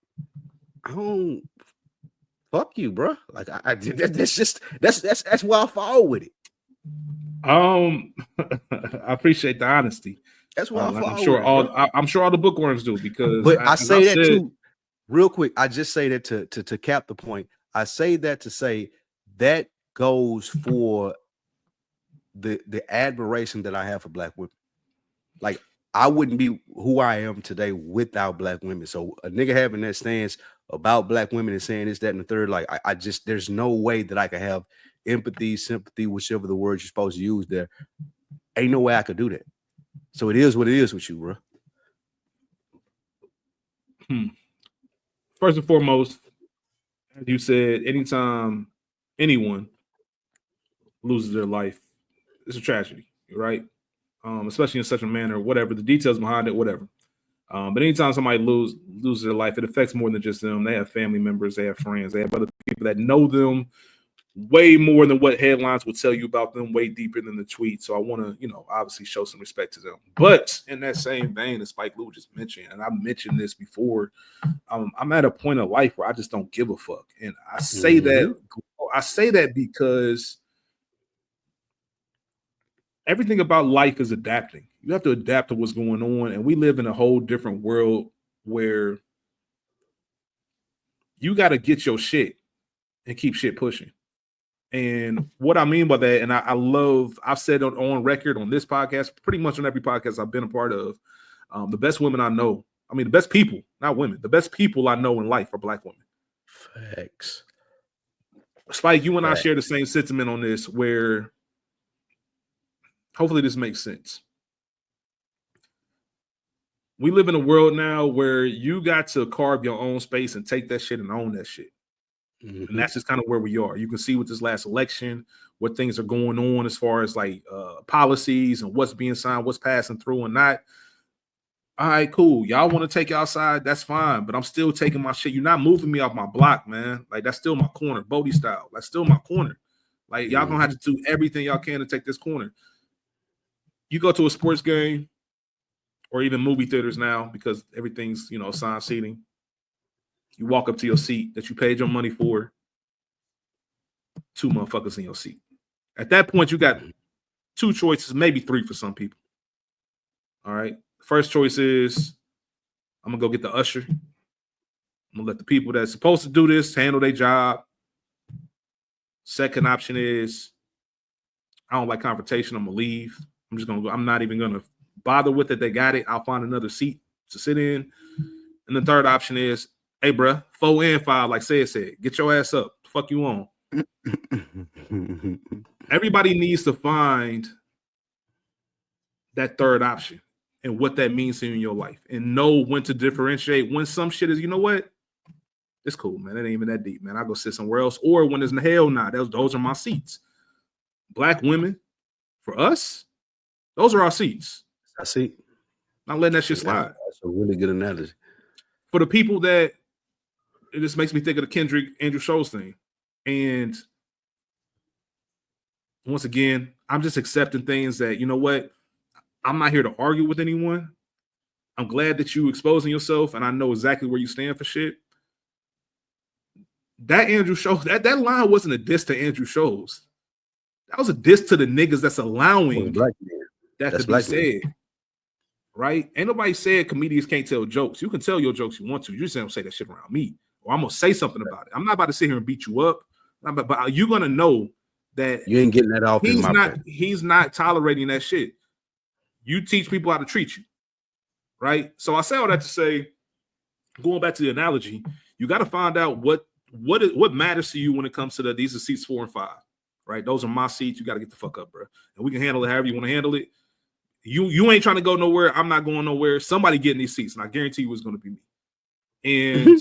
I don't fuck you, bro. Like that's why I fall with it.
I appreciate the honesty.
That's why I fall
I'm sure
with it,
I'm sure all the bookworms do, because
but I say that too, real quick. I just say that to cap the point. I say that to say that goes for the admiration that I have for black women. Like, I wouldn't be who I am today without black women. So a nigga having that stance about black women and saying this, that, and the third, like, I just, there's no way that I could have empathy, sympathy, whichever the word you're supposed to use there. Ain't no way I could do that. So it is what it is with you, bro.
First and foremost, as you said, anytime anyone loses their life, it's a tragedy, right? Especially in such a manner, whatever the details behind it, whatever. But anytime somebody loses their life, it affects more than just them. They have family members, they have friends, they have other people that know them way more than what headlines would tell you about them, way deeper than the tweet. So I want to, obviously show some respect to them. But in that same vein, as Spike Lee just mentioned, and I mentioned this before, I'm at a point of life where I just don't give a fuck. And I say that because everything about life is adapting. You have to adapt to what's going on. And we live in a whole different world where you got to get your shit and keep shit pushing. And what I mean by that, and I've said on record on this podcast, pretty much on every podcast I've been a part of, the best women I know, the best people, not women, the best people I know in life are black women.
Facts.
Spike, you and I share the same sentiment on this, where hopefully this makes sense. We live in a world now where you got to carve your own space and take that shit and own that shit. Mm-hmm. And that's just kind of where we are. You can see with this last election what things are going on as far as like policies and what's being signed, what's passing through and not. All right, cool. Y'all want to take you outside? That's fine. But I'm still taking my shit. You're not moving me off my block, man. Like, that's still my corner, Bodie style. That's still my corner. Like, y'all gonna have to do everything y'all can to take this corner. You go to a sports game or even movie theaters now, because everything's, assigned seating. You walk up to your seat that you paid your money for, 2 motherfuckers in your seat. At that point, you got 2 choices, maybe 3 for some people. All right. First choice is, I'm going to go get the usher. I'm going to let the people that's supposed to do this handle their job. Second option is, I don't like confrontation. I'm going to leave. I'm just going to go. I'm not even going to bother with it. They got it. I'll find another seat to sit in. And the third option is, hey, bro, 4 and 5, like said, get your ass up. The fuck you on? Everybody needs to find that third option and what that means to you in your life, and know when to differentiate when some shit is, you know what? It's cool, man. It ain't even that deep, man. I'll go sit somewhere else. Or when there's hell nah, those are my seats. Black women, for us, those are our seats.
I see.
Not letting that shit slide.
That's a really good analogy.
For the people that, it just makes me think of the Kendrick Andrew Schultz thing. And once again, I'm just accepting things that, you know what? I'm not here to argue with anyone. I'm glad that you exposing yourself, and I know exactly where you stand for shit. That Andrew Schultz, that line wasn't a diss to Andrew Schultz. That was a diss to the niggas that's allowing that to be said. Right? Ain't nobody said comedians can't tell jokes. You can tell your jokes you want to. You just don't say that shit around me, or I'm gonna say something about it. I'm not about to sit here and beat you up. But you're gonna know that
you ain't getting that off.
He's not tolerating that shit. You teach people how to treat you, right? So I say all that to say, going back to the analogy, you got to find out what matters to you when it comes to these are seats 4 and 5, right? Those are my seats. You got to get the fuck up, bro. And we can handle it however you want to handle it. You ain't trying to go nowhere. I'm not going nowhere. Somebody getting these seats, and I guarantee you it's going to be me. And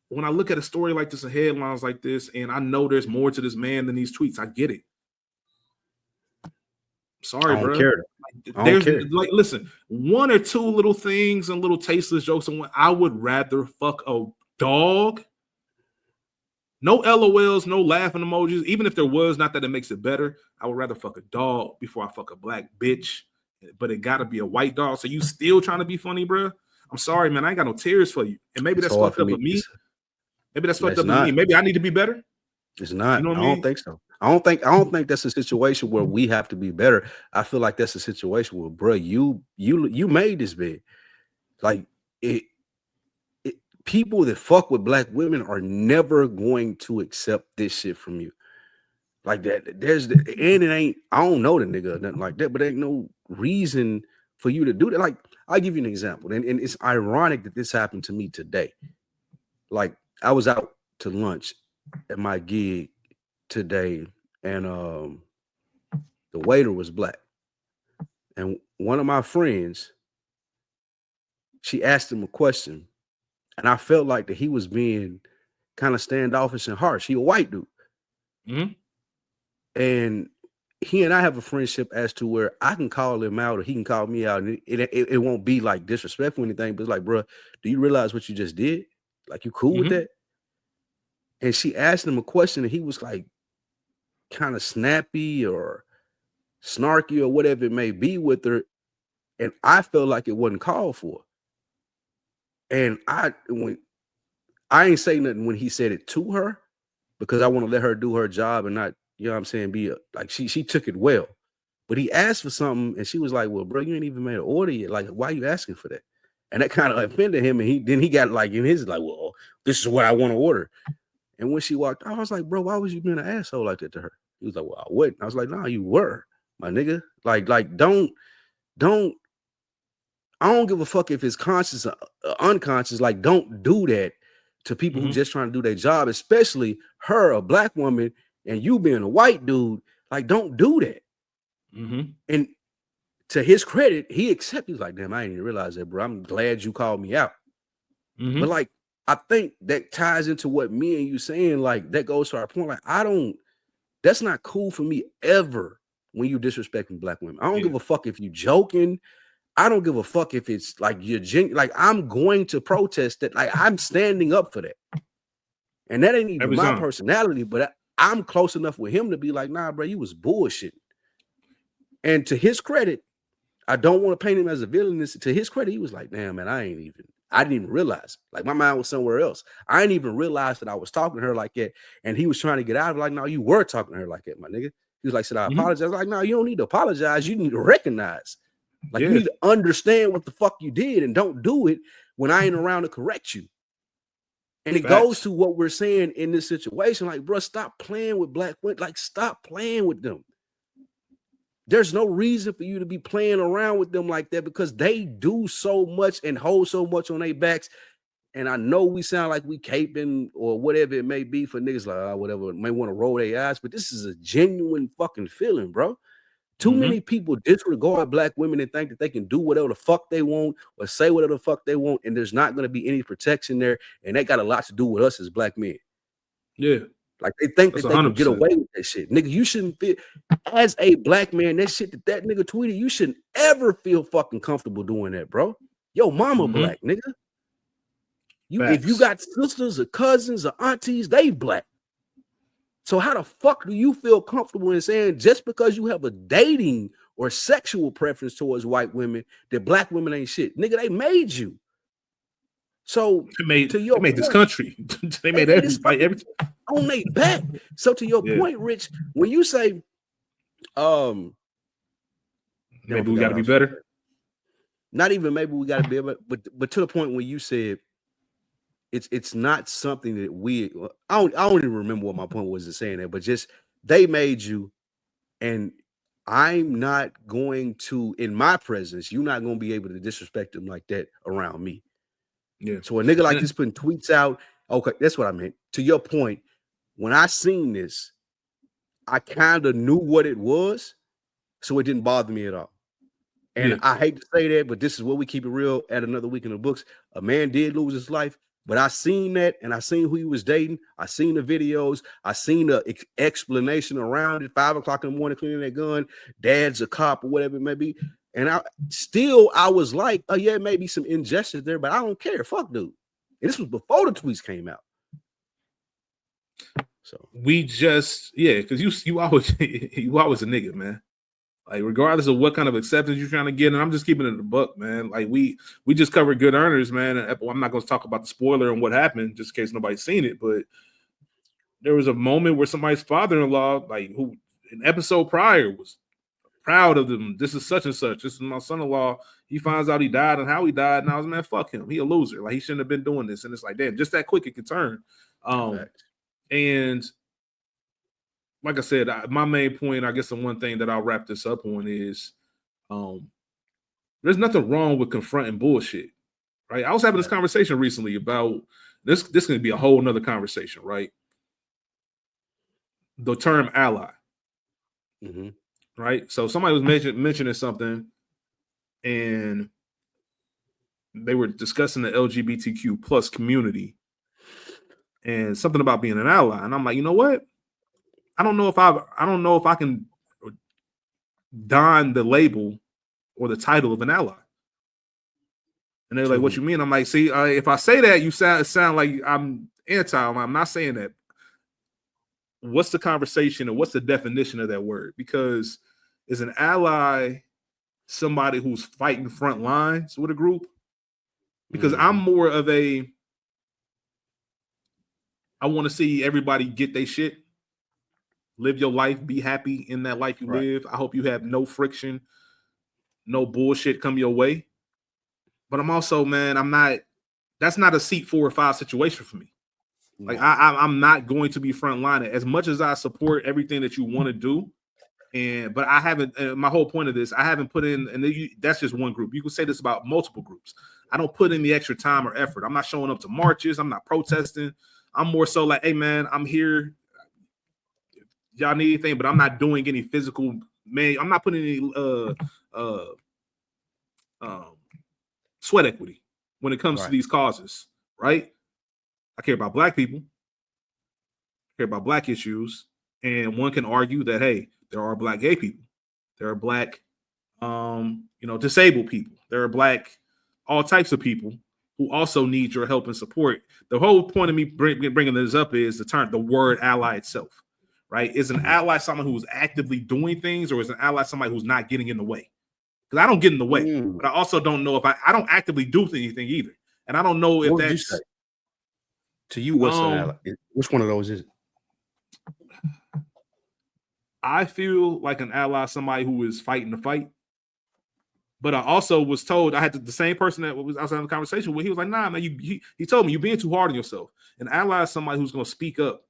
when I look at a story like this and headlines like this, and I know there's more to this man than these tweets, I get it. Sorry, bro. There's like, listen, one or two little things and little tasteless jokes, and I would rather fuck a dog. No LOLs, no laughing emojis. Even if there was, not that it makes it better. I would rather fuck a dog before I fuck a black bitch. But it gotta be a white dog. So you still trying to be funny, bro? I'm sorry, man. I ain't got no tears for you. And maybe that's fucked up with me. Maybe that's fucked up with me. Maybe I need to be better.
It's not. You know what I mean? Don't think so. I don't think that's a situation where we have to be better. I feel like that's a situation where, bro, you made this big. Like people that fuck with black women are never going to accept this shit from you. Like that. And it ain't, I don't know the nigga or nothing like that, but there ain't no reason for you to do that. Like, I'll give you an example. And it's ironic that this happened to me today. Like, I was out to lunch at my gig today, and the waiter was black. And one of my friends, she asked him a question, and I felt like that he was being kind of standoffish and harsh. He a white dude.
Mm-hmm.
And he and I have a friendship as to where I can call him out or he can call me out, and it won't be like disrespectful or anything, but it's like, bro, do you realize what you just did? Like, you cool with that? And she asked him a question, and he was like kind of snappy or snarky or whatever it may be with her. And I felt like it wasn't called for. And I ain't say nothing when he said it to her, because I want to let her do her job and not, you know what I'm saying, be like, she took it well. But he asked for something, and she was like, well, bro, you ain't even made an order yet. Like, why are you asking for that? And that kind of offended him. And he got like in his like, well, this is what I want to order. And when she walked out, I was like, bro, why was you being an asshole like that to her? He was like, well, I wouldn't. I was like, no, you were, my nigga. Like, don't. I don't give a fuck if it's conscious or unconscious. Like, don't do that to people who just trying to do their job, especially her, a black woman, and you being a white dude. Like, don't do that. And to his credit, he accepted. He's like, damn, I didn't even realize that, bro. I'm glad you called me out. But like, I think that ties into what me and you saying. Like, that goes to our point. Like, that's not cool for me ever when you disrespecting black women. I don't give a fuck if you joking. I don't give a fuck if it's like you're like, I'm going to protest that. Like, I'm standing up for that. And that ain't even my personality, but I'm close enough with him to be like, nah, bro, you was bullshitting. And to his credit, I don't want to paint him as a villain. To his credit, he was like, damn, man, I didn't even realize. Like, my mind was somewhere else. I didn't even realize that I was talking to her like that. And he was trying to get out of it. Like, no, you were talking to her like that, my nigga. He was like, should I apologize? Like, no, you don't need to apologize. You need to recognize. Like, you need to understand what the fuck you did, and don't do it when I ain't around to correct you. And it goes to what we're saying in this situation. Like, bro, stop playing with black women. Like, stop playing with them. There's no reason for you to be playing around with them like that, because they do so much and hold so much on their backs. And I know we sound like we caping or whatever it may be for niggas like, whatever, may want to roll their eyes, but this is a genuine fucking feeling, bro. Too many people disregard black women and think that they can do whatever the fuck they want or say whatever the fuck they want, and there's not going to be any protection there. And that got a lot to do with us as black men.
Yeah.
Like, they think that they can get away with that shit. Nigga, you shouldn't feel, as a black man, that shit that nigga tweeted, you shouldn't ever feel fucking comfortable doing that, bro. Yo, mama black, nigga. If you got sisters or cousins or aunties, they black. So how the fuck do you feel comfortable in saying just because you have a dating or sexual preference towards white women that black women ain't shit? Nigga, they made you. So
they made this country. they made everything
on their back. So to your point, Rich, when you say
maybe we gotta be better.
Not even maybe we gotta be better, but to the point when you said it's not something that I don't even remember what my point was in saying that, but just they made you, and I'm not going to, in my presence, you're not going to be able to disrespect them like that around me.
Yeah.
So a nigga like this putting tweets out, okay, that's what I meant. To your point, when I seen this, I kind of knew what it was, so it didn't bother me at all. And I hate to say that, but this is what we keep it real at another week in the books. A man did lose his life, but I seen that and I seen who he was dating. I seen the videos. I seen the explanation around it. 5 o'clock in the morning, cleaning that gun. Dad's a cop or whatever it may be. And I was like, oh yeah, maybe some injustice there, but I don't care. Fuck, dude. And this was before the tweets came out. So
we just, because you always a nigga, man. Like, regardless of what kind of acceptance you're trying to get, and I'm just keeping it in the book, man. Like, we just covered Good Earners, man. I'm not going to talk about the spoiler and what happened, just in case nobody's seen it. But there was a moment where somebody's father-in-law, like, who an episode prior was proud of them. This is such and such. This is my son-in-law. He finds out he died and how he died. And I was, man, fuck him. He a loser. Like, he shouldn't have been doing this. And it's like, damn, just that quick it can turn. And like I said, my main point, I guess the one thing that I'll wrap this up on is there's nothing wrong with confronting bullshit, right? I was having this conversation recently about this. This is going to be a whole nother conversation, right? The term ally, right? So somebody was mentioning something, and they were discussing the LGBTQ plus community and something about being an ally. And I'm like, you know what? I don't know if I can don the label or the title of an ally. And they're like, what you mean? I'm like, see, if I say that, you sound like I'm anti. I'm not saying that. What's the conversation and what's the definition of that word? Because is an ally somebody who's fighting front lines with a group? Because I'm more of I want to see everybody get their shit. Live your life, be happy in that life you live. I hope you have no friction, no bullshit come your way. But I'm also, man, that's not a seat 4 or 5 situation for me. Like, I'm not going to be frontline as much as I support everything that you want to do. But I haven't, my whole point of this, I haven't put in, and that's just one group. You can say this about multiple groups. I don't put in the extra time or effort. I'm not showing up to marches. I'm not protesting. I'm more so like, hey, man, I'm here. Y'all need anything, but I'm not doing any physical, man. I'm not putting any sweat equity when it comes to these causes, right? I care about black people, I care about black issues, and one can argue that, hey, there are black gay people, there are black, disabled people, there are black, all types of people who also need your help and support. The whole point of me bringing this up is the word ally itself. Right? Is an ally someone who's actively doing things, or is an ally somebody who's not getting in the way? Because I don't get in the way, but I also don't know if I don't actively do anything either. And I don't know if
what
that's...
you to you, what's an ally? Which one of those is it?
I feel like an ally, somebody who is fighting the fight. But I also was told, I had the same person that I was having a conversation with. He was like, nah, man, he told me you're being too hard on yourself. An ally is somebody who's going to speak up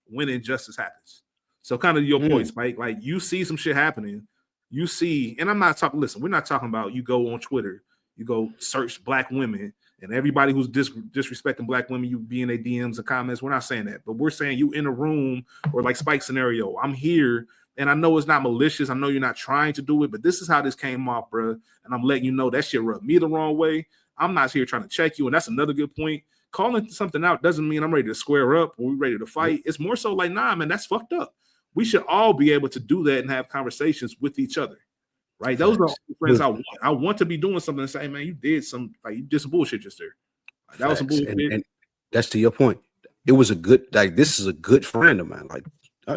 when injustice happens. So kind of your point, Spike, like you see some shit happening, you see, and I'm not talking, listen, we're not talking about you go on Twitter, you go search black women, and everybody who's disrespecting black women, you be in their DMs and comments. We're not saying that, but we're saying you in a room, or like Spike scenario, I'm here, and I know it's not malicious, I know you're not trying to do it, but this is how this came off, bro, and I'm letting you know that shit rubbed me the wrong way. I'm not here trying to check you, and that's another good point. Calling something out doesn't mean I'm ready to square up or we're ready to fight. It's more so like, nah, man, that's fucked up. We should all be able to do that and have conversations with each other, right? Those are the friends I want. I want to be doing something and say, man, you did some bullshit just there. Like, that was some bullshit.
And that's to your point. It was a good, like, this is a good friend of mine. Like,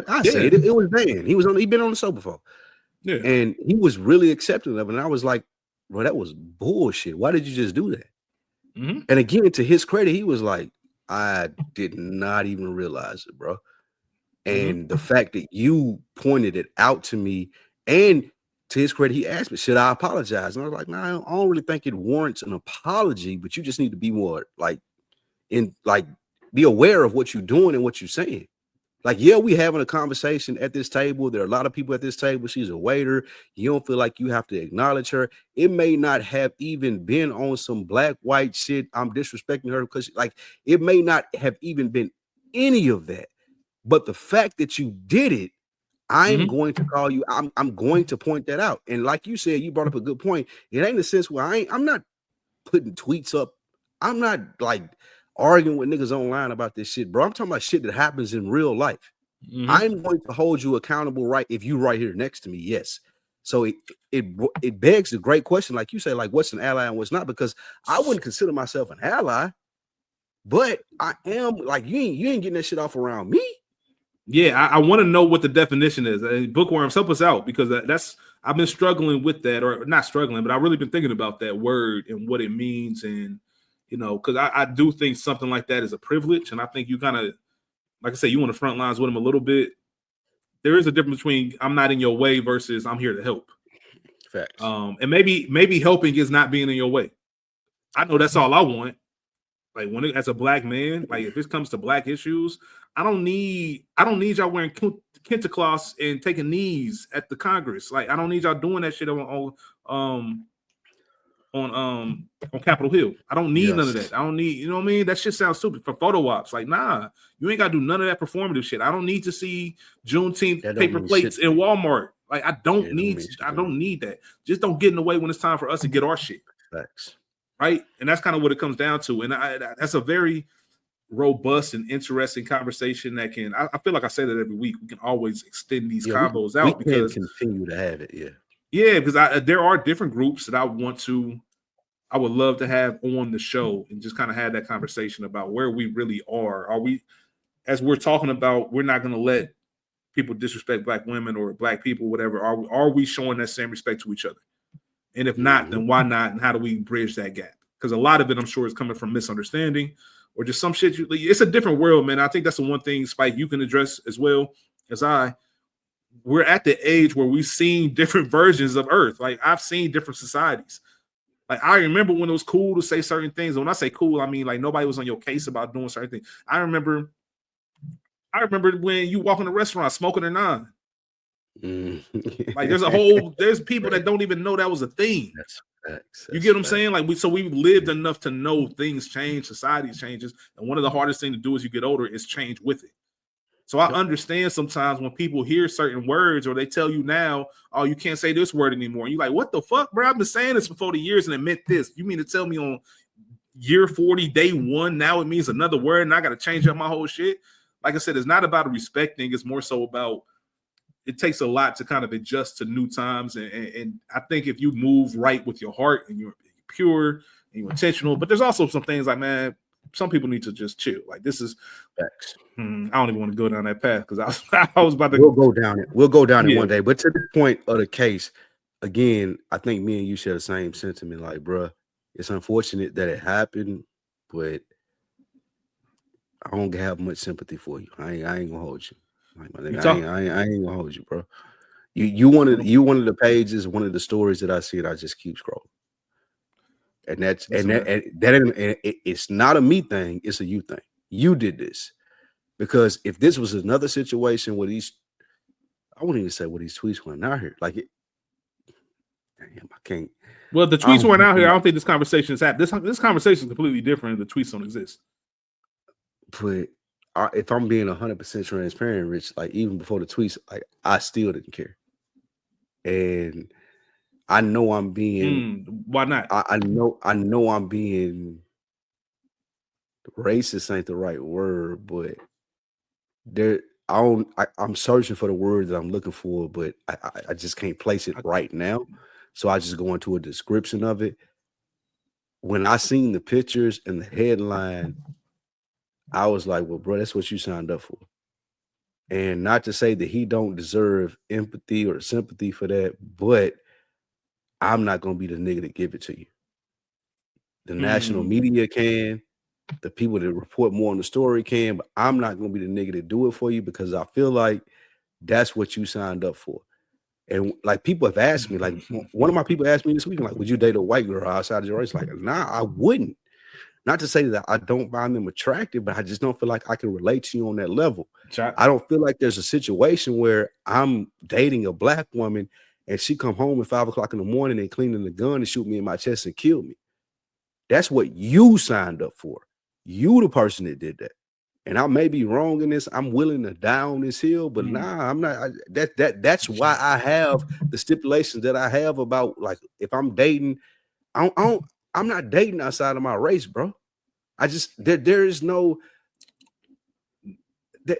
I say it was Dan. He'd been on the show before. Yeah. And he was really accepting of it. And I was like, bro, that was bullshit. Why did you just do that? And again, to his credit, he was like, I did not even realize it, bro. And the fact that you pointed it out to me, and to his credit, he asked me, should I apologize? And I was like, nah, I don't really think it warrants an apology, but you just need to be more be aware of what you're doing and what you're saying. Like, yeah, we having a conversation at this table. There are a lot of people at this table. She's a waiter. You don't feel like you have to acknowledge her. It may not have even been on some black, white shit. I'm disrespecting her because, like, it may not have even been any of that. But the fact that you did it, I'm going to call you. I'm going to point that out. And like you said, you brought up a good point. It ain't a sense where I'm not putting tweets up. I'm not like arguing with niggas online about this shit, bro. I'm talking about shit that happens in real life. I'm going to hold you accountable, right? If you right here next to me, yes. So it begs the great question, like you say, like what's an ally and what's not? Because I wouldn't consider myself an ally, but I am like you ain't getting that shit off around me.
Yeah, I want to know what the definition is. Bookworms, help us out, because that's I've been struggling with that, or not struggling, but I've really been thinking about that word and what it means, and because I do think something like that is a privilege, and I think you kind of, like I say, you on the front lines with them a little bit. There is a difference between I'm not in your way versus I'm here to help.
Facts.
And maybe helping is not being in your way. I know that's all I want. Like as a black man, like if it comes to black issues, I don't need y'all wearing kente cloths and taking knees at the Congress. Like I don't need y'all doing that shit on Capitol Hill. I don't need none of that. I don't need, you know what I mean? That shit sounds stupid for photo ops. Like, nah, you ain't gotta do none of that performative shit. I don't need to see Juneteenth paper plates in Walmart. Like, I don't need that. Just don't get in the way when it's time for us to get our shit.
Facts.
Right? And that's kind of what it comes down to. And that's a very robust and interesting conversation that can, I feel like I say that every week. We can always extend these combos out because
we can continue to have it. Yeah.
Yeah, because there are different groups that I would love to have on the show and just kind of have that conversation about where we really are. Are we, as we're talking about, we're not going to let people disrespect black women or black people, whatever. Are we showing that same respect to each other? And if not, then why not? And how do we bridge that gap? Because a lot of it, I'm sure, is coming from misunderstanding or just some shit. It's a different world, man. I think that's the one thing, Spike, you can address as well as I. We're at the age where we've seen different versions of Earth. Like I've seen different societies. Like I remember when it was cool to say certain things. And when I say cool, I mean like nobody was on your case about doing certain things. I remember when you walk in a restaurant smoking a nine. Like there's people that don't even know that was a thing. That's you get what I'm saying? Like we've lived enough to know things change, society changes, and one of the hardest things to do as you get older is change with it. So I understand sometimes when people hear certain words or they tell you now, oh, you can't say this word anymore. And you're like, what the fuck, bro? I've been saying this for 40 years and it meant this. You mean to tell me on year 40, day 1, now it means another word and I got to change up my whole shit? Like I said, it's not about a respect thing. It's more so about it takes a lot to kind of adjust to new times. And I think if you move right with your heart and you're pure and you're intentional, but there's also some things like, man, some people need to just chill. Like this is facts. I don't even want to go down that path because I was about to.
We'll go down it. We'll go down it one day. But to the point of the case, again, I think me and you share the same sentiment. Like, bro, it's unfortunate that it happened, but I don't have much sympathy for you. I ain't gonna hold you. Like, my nigga, I ain't gonna hold you, bro. You one of the pages, one of the stories that I see, and I just keep scrolling. And it's not a me thing, it's a you thing. You did this. Because if this was another situation where I wouldn't even say what these tweets went out here. Like damn, I can't.
Well, the tweets weren't out here. I don't think this conversation is happening. This conversation is completely different. The tweets don't exist.
But if I'm being 100% transparent, Rich, like even before the tweets, like I still didn't care. And I know I'm being
why not?
I know I'm being racist ain't the right word, but I'm searching for the word that I'm looking for, but I just can't place it right now. So I just go into a description of it. When I seen the pictures and the headline, I was like, well, bro, that's what you signed up for. And not to say that he don't deserve empathy or sympathy for that, but I'm not going to be the nigga to give it to you. The national media can, the people that report more on the story can, but I'm not going to be the nigga to do it for you because I feel like that's what you signed up for. And like people have asked me, like one of my people asked me this week, like, would you date a white girl outside of your race? Like, nah, I wouldn't. Not to say that I don't find them attractive, but I just don't feel like I can relate to you on that level. I don't feel like there's a situation where I'm dating a black woman and she come home at 5 o'clock in the morning and cleaning the gun and shoot me in my chest and kill me. That's what you signed up for. You the person that did that. And I may be wrong in this. I'm willing to die on this hill, but nah, I'm not. That's why I have the stipulations that I have about, like, if I'm dating, I'm not dating outside of my race, bro. I just there is no that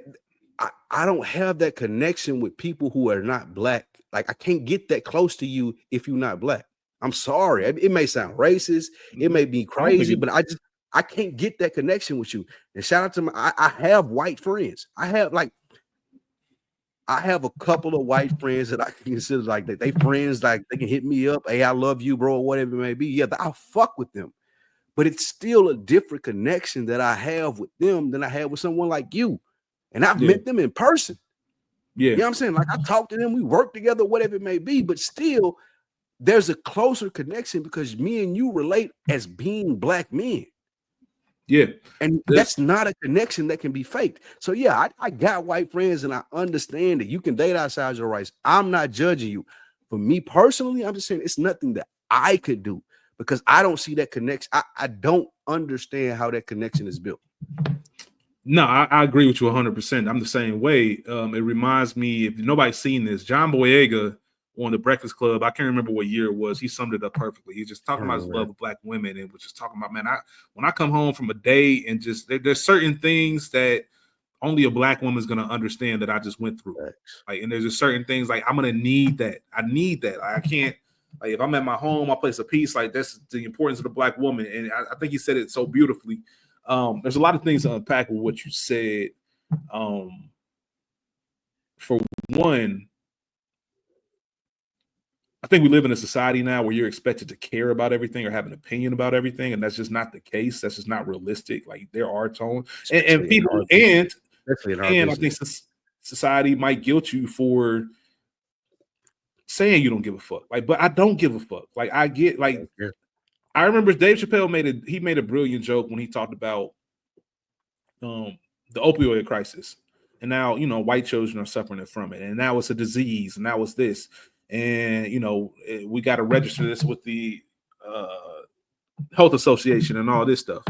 I don't have that connection with people who are not black. Like, I can't get that close to you if you're not black. I'm sorry. It may sound racist, it may be
I don't think
crazy, but I can't get that connection with you. And shout out to I have white friends. I have a couple of white friends that I can consider like that. They friends, like they can hit me up. Hey, I love you, bro, or whatever it may be. Yeah, I'll fuck with them. But it's still a different connection that I have with them than I have with someone like you. And I've met them in person.
Yeah.
You know what I'm saying? Like, I talk to them, we work together, whatever it may be, but still there's a closer connection because me and you relate as being black men.
Yeah.
And that's not a connection that can be faked. So yeah, I got white friends and I understand that you can date outside your rights. I'm not judging you. For me personally, I'm just saying it's nothing that I could do because I don't see that connection. I don't understand how that connection is built.
No, I agree with you 100%. I'm the same way. It reminds me, if nobody's seen this, John Boyega on the Breakfast Club, I can't remember what year it was. He summed it up perfectly. He's just talking about his love of black women and was just talking about, man, when I come home from a day and just there's certain things that only a black woman is going to understand that I just went through. Like, and there's just certain things like I'm going to need that. I need that. I can't, like, if I'm at my home, my place of peace, like that's the importance of the black woman. And I think he said it so beautifully. There's a lot of things to unpack with what you said. For one, I think we live in a society now where you're expected to care about everything or have an opinion about everything, and that's just not the case. That's just not realistic. Like, there are tones and people, and I think society might guilt you for saying you don't give a fuck. Like, but I don't give a fuck. Like, I get, like, I remember Dave Chappelle made a brilliant joke when he talked about the opioid crisis. And now, you know, white children are suffering from it. And now it's a disease. And now it's this. And, you know, we got to register this with the health association and all this stuff.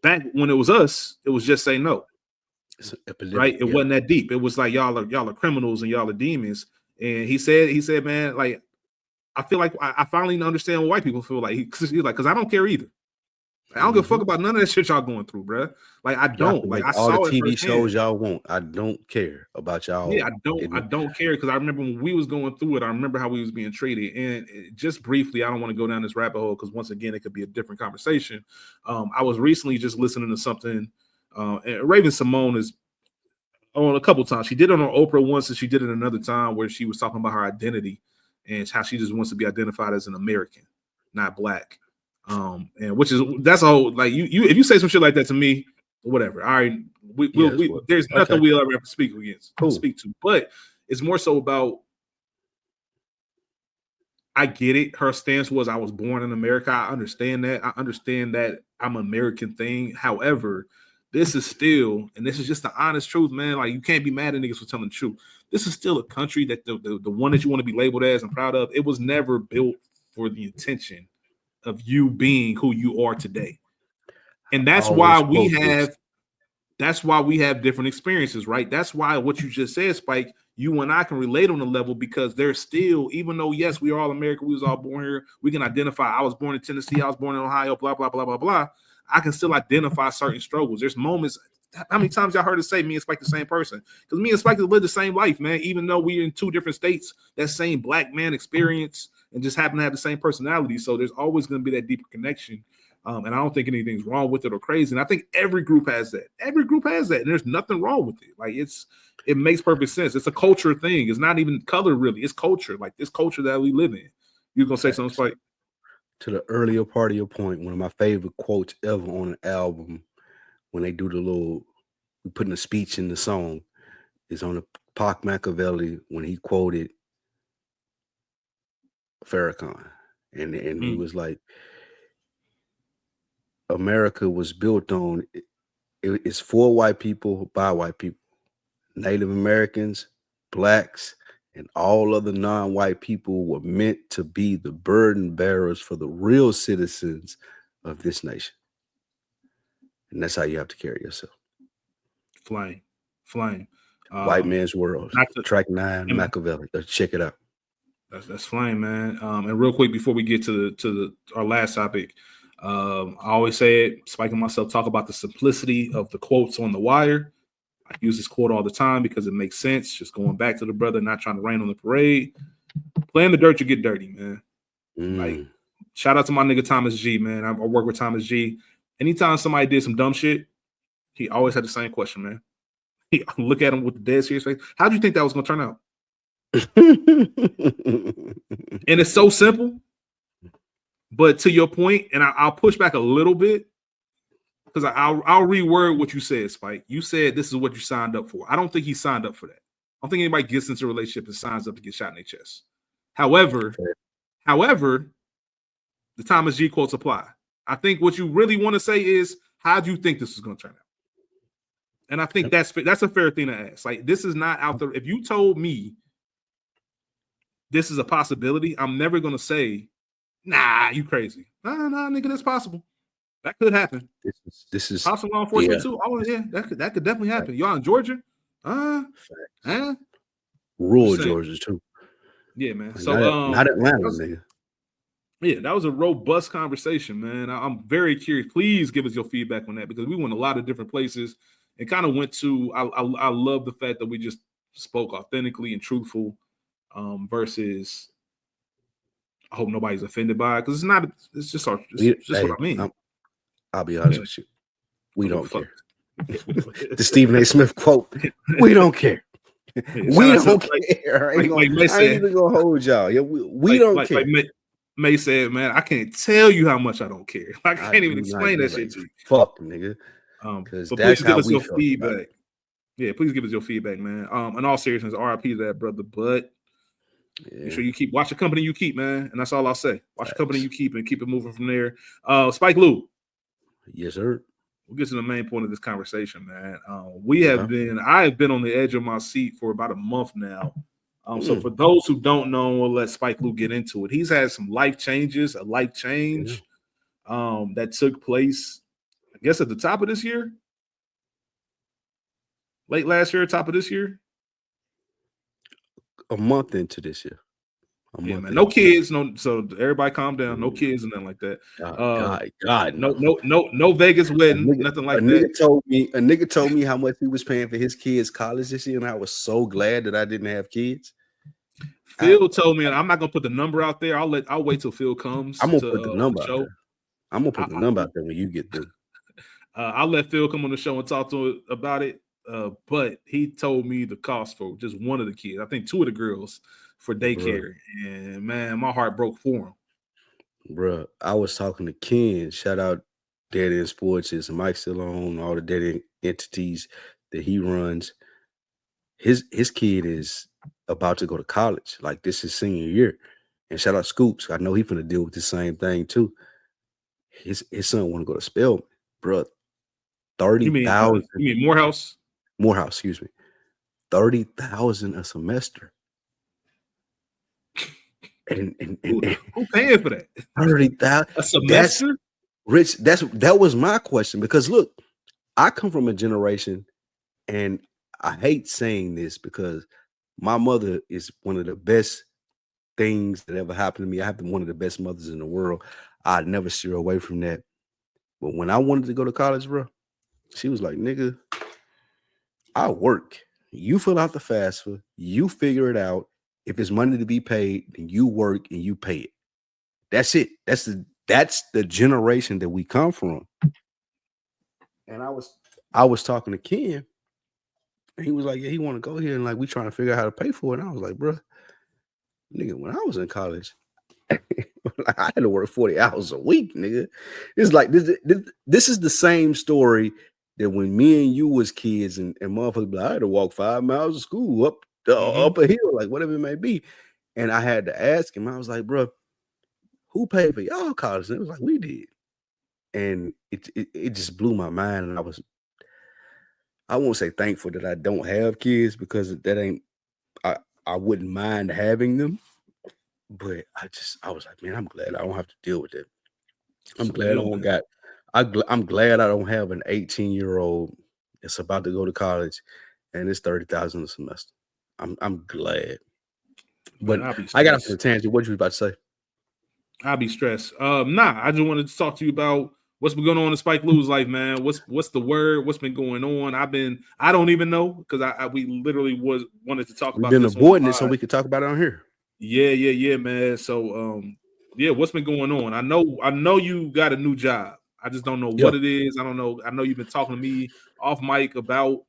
Back when it was us, it was just say no. Right? It wasn't that deep. It was like, y'all are criminals and y'all are demons. And he said, man, like, I feel like I finally understand what white people feel like. He's like, because I don't care either. I don't give a fuck about none of that shit y'all going through, bro. Like, I don't. Like, I
all
saw
the TV
it
shows y'all want. I don't care about y'all.
Yeah, I don't care because I remember when we was going through it. I remember how we was being treated. And just briefly, I don't want to go down this rabbit hole because once again, it could be a different conversation. I was recently just listening to something. And Raven Simone is on a couple times. She did it on Oprah once, and she did it another time where she was talking about her identity and how she just wants to be identified as an American, not black. And that's all. Like, you if you say some shit like that to me, whatever. All right, there's nothing we'll ever have to speak to. But it's more so about, I get it. Her stance was, I was born in America. I understand that. I understand that I'm an American thing. However, this is still, and this is just the honest truth, man. Like, you can't be mad at niggas for telling the truth. This is still a country that the one that you want to be labeled as and proud of, it was never built for the intention of you being who you are today. And that's why we have different experiences, right? That's why what you just said, Spike, you and I can relate on a level because there's still, even though, yes, we are all American, we was all born here, we can identify, I was born in Tennessee, I was born in Ohio, blah, blah, blah, blah, blah. I can still identify certain struggles. There's moments. How many times y'all heard us say me and Spike the same person? Because me and Spike live the same life, man. Even though we're in two different states, that same black man experience and just happen to have the same personality. So there's always going to be that deeper connection. And I don't think anything's wrong with it or crazy. And I think every group has that. Every group has that. And there's nothing wrong with it. Like, it makes perfect sense. It's a culture thing. It's not even color, really. It's culture. Like, this culture that we live in. You're going to say something, Spike?
To the earlier part of your point, one of my favorite quotes ever on an album, when they do the little, we putting a speech in the song, is on the Pac Machiavelli when he quoted Farrakhan. And he was like, America was built on, it's for white people, by white people. Native Americans, blacks, and all other non-white people were meant to be the burden bearers for the real citizens of this nation. And that's how you have to carry yourself.
Flame.
White Man's World, track 9,
yeah,
Machiavelli. Check it out.
That's flame, man. And real quick before we get to our last topic, I always say it, Spike and myself talk about the simplicity of the quotes on the wire. I use this quote all the time because it makes sense. Just going back to the brother, not trying to rain on the parade. Play in the dirt, you get dirty, man. Like, shout out to my nigga Thomas G, man. I work with Thomas G. Anytime somebody did some dumb shit, he always had the same question, man. He look at him with the dead serious face. How do you think that was gonna turn out? And it's so simple. But to your point, and I'll push back a little bit because I'll reword what you said, Spike. You said this is what you signed up for. I don't think he signed up for that. I don't think anybody gets into a relationship and signs up to get shot in their chest. However, the Thomas G quotes apply. I think what you really want to say is, how do you think this is going to turn out? And I think that's a fair thing to ask. Like, this is not out there. If you told me this is a possibility, I'm never going to say, nah, you crazy. Nah, nigga, that's possible. That could happen.
This is
possible law enforcement too. Oh yeah, that could definitely happen. Y'all in Georgia?
Rural Georgia too.
Yeah, man.
So not Atlanta, nigga.
Yeah, that was a robust conversation, man. I'm very curious. Please give us your feedback on that because we went a lot of different places and kind of went to. I love the fact that we just spoke authentically and truthful, versus. I hope nobody's offended by it because it's not. It's just what I mean.
I'll be honest with you. We don't care. The Stephen A. Smith quote. We don't care. We don't care. I ain't even gonna hold y'all. Yeah, we don't care.
Like May said, man, I can't tell you how much I don't care. I can't even explain that shit to you.
Fuck, nigga.
Because that's how we feel. Feedback. Yeah, please give us your feedback, man. In all seriousness, RIP to that brother, but make sure you watch the company you keep, man. And that's all I'll say. Watch the company you keep and keep it moving from there. Spike Lou.
Yes, sir.
We'll get to the main point of this conversation, man. I have been on the edge of my seat for about a month now. So for those who don't know, we'll let Spike Lou get into it. He's had some life changes, a life change that took place, I guess, at the top of this year. Late last year, top of this year.
A month into this year.
Man. No kids, so everybody calm down. No kids and nothing like that.
God,
no Vegas wedding, nothing like that.
A nigga told me how much he was paying for his kids' college this year, and I was so glad that I didn't have kids.
Phil told me, and I'm not gonna put the number out there. I'll wait till Phil comes.
I'm gonna put the number out there. I'm gonna put the number out there when you get through.
I'll let Phil come on the show and talk to him about it. But he told me the cost for just one of the kids. I think two of the girls for daycare, and man, my heart broke for him.
Bruh, I was talking to Ken. Shout out Dead End Sports. Is Mike still on all the Dead End entities that he runs? His kid is about to go to college. Like, this is senior year. And shout out Scoops. I know he's gonna deal with the same thing too. His son want to go to Spelman, bruh. 30,000.
You mean Morehouse?
Morehouse, excuse me. 30,000 a semester. And
who paying for that?
30,000
a semester.
Rich, that was my question, because look, I come from a generation, and I hate saying this because my mother is one of the best things that ever happened to me. I have one of the best mothers in the world. I'd never steer away from that. But when I wanted to go to college, bro, she was like, nigga, I work. You fill out the FAFSA, you figure it out. If it's money to be paid, then you work and you pay it. That's it. That's the generation that we come from. And I was talking to Ken, and he was like, yeah, he want to go here, and like we trying to figure out how to pay for it. And I was like, bro, nigga, when I was in college, I had to work 40 hours a week, nigga. It's like this is the same story that when me and you was kids, and motherfuckers be like, I had to walk 5 miles to school up a hill, like whatever it may be. And I had to ask him, I was like, bro, who paid for y'all college? And it was like, we did. And it just blew my mind. And I won't say thankful that I don't have kids, because that ain't, I wouldn't mind having them. But I was like, man, I'm glad I don't have to deal with that. I'm glad I don't have an 18-year-old it's about to go to college, and it's 30,000 a semester. I'm glad. But
Man, I'll be
I got off
stressed.
the tangent. What you about to say?
I'll be stressed. I just wanted to talk to you about what's been going on in Spike Lee's life, man. What's the word? What's been going on? I don't even know because we literally wanted to talk
We've
about
been
this on the
avoiding it so
pod.
we could talk about it on here.
Yeah, man. So what's been going on? I know you got a new job. I just don't know what it is. I don't know. I know you've been talking to me off mic about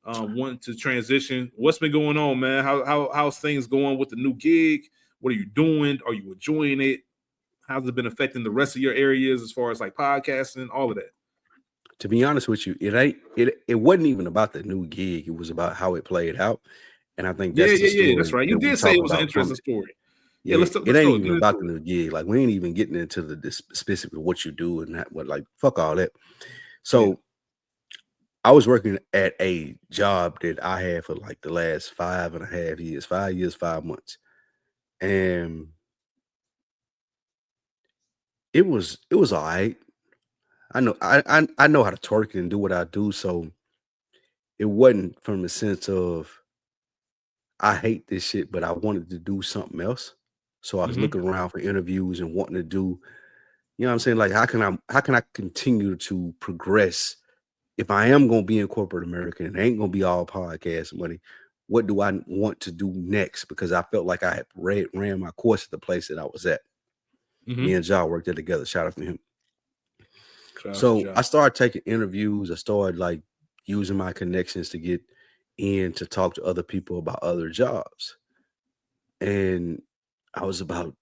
wanting to transition. What's been going on, man? How's things going with the new gig? What are you doing? Are you enjoying it? How's it been affecting the rest of your areas as far as like podcasting, all of that?
To be honest with you, it wasn't even about the new gig. It was about how it played out. And I think that's the
Yeah. That's
story
right. You
that we
did say
talk
it was an
about from
interesting
it.
story. Yeah,
Yeah, it
let's
ain't
go
even
get
about
into
the
it.
new gig. Like we ain't even getting into the specific of what you do and what like fuck all that. So I was working at a job that I had for like the last 5.5 years, 5 years, 5 months. And it was all right. I know I know how to twerk and do what I do. So it wasn't from the sense of I hate this shit, but I wanted to do something else. So I was
Mm-hmm.
looking around for interviews and wanting to do, you know what I'm saying? Like how can I continue to progress if I am gonna be in corporate America and it ain't gonna be all podcast money? What do I want to do next? Because I felt like I had ran my course at the place that I was at. Me
Mm-hmm.
and Ja worked there together. Shout out to him.
Shout out to
So I
John.
started taking interviews. I started like using my connections to get in to talk to other people about other jobs. And I was about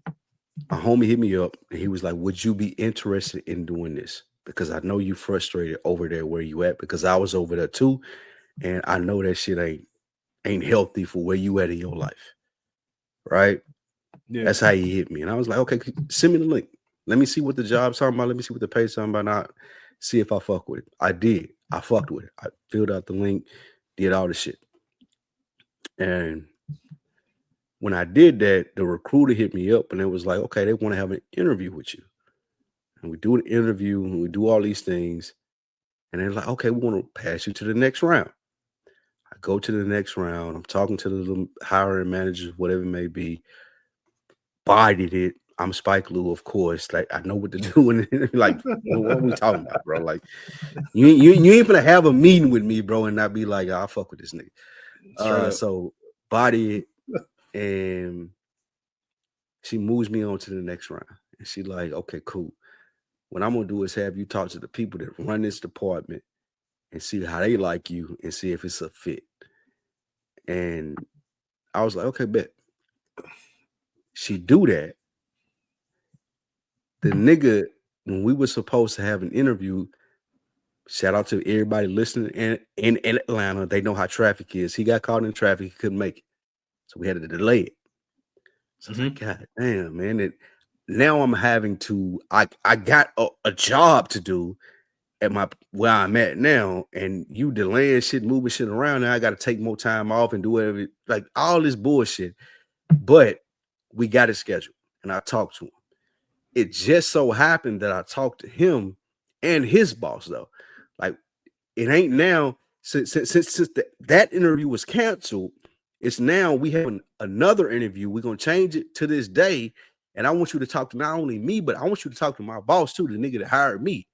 a homie hit me up and he was like, "Would you be interested in doing this? Because I know you frustrated over there where you at, because I was over there too. And I know that shit ain't healthy for where you at in your life." Right?
Yeah.
That's how he hit me. And I was like, okay, send me the link. Let me see what the job's talking about. Let me see what the pay's talking about. Now, see if I fuck with it. I did. I fucked with it. I filled out the link, did all the shit. And when I did that, the recruiter hit me up and it was like, okay, they want to have an interview with you. And we do an interview and we do all these things. And they're like, okay, we want to pass you to the next round. I go to the next round. I'm talking to the little hiring managers, whatever it may be. Bodied it. I'm Spike Lee, of course. Like I know what to do. And like, what are we talking about, bro? Like, you ain't gonna have a meeting with me, bro, and not be like, I'll fuck with this nigga.
Straight up.
So body it, and she moves me on to the next round. And she like, okay, cool. What I'm gonna do is have you talk to the people that run this department and see how they like you and see if it's a fit. And I was like, okay, bet. She do that. The nigga, when we were supposed to have an interview, shout out to everybody listening in Atlanta. They know how traffic is. He got caught in traffic. He couldn't make it. So we had to delay it. So I was like, God damn, man. Now I'm having to, I got a job to do at where I'm at now, and you delaying shit, moving shit around. Now I got to take more time off and do whatever, like all this bullshit. But we got it scheduled, and I talked to him. It just so happened that I talked to him and his boss though. Like it ain't now since that interview was canceled. It's now we have another interview. We're gonna change it to this day, and I want you to talk to not only me, but I want you to talk to my boss too, the nigga that hired me,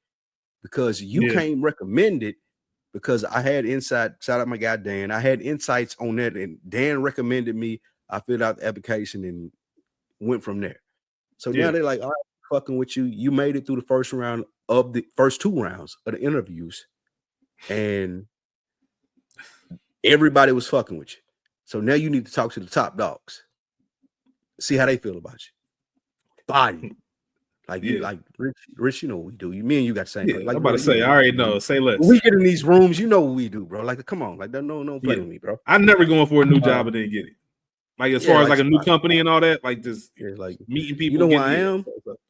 because you came recommended. Because I had insight. Shout out my guy Dan. I had insights on that, and Dan recommended me. I filled out the application and went from there. So now they're like, all right, fucking with you. You made it through the first round of the first 2 rounds of the interviews, and everybody was fucking with you. So now you need to talk to the top dogs. See how they feel about you. Body. Like you, like Rich, you know what we do. Me and you got the same. Like,
I'm about
bro,
to say, I already know. Say less.
When we get in these rooms, you know what we do, bro. Like, come on, like, don't play with me, bro.
I'm never going for a new job and then get it. Like as far as like a new company and all that, like just
like
meeting people.
You know who I am?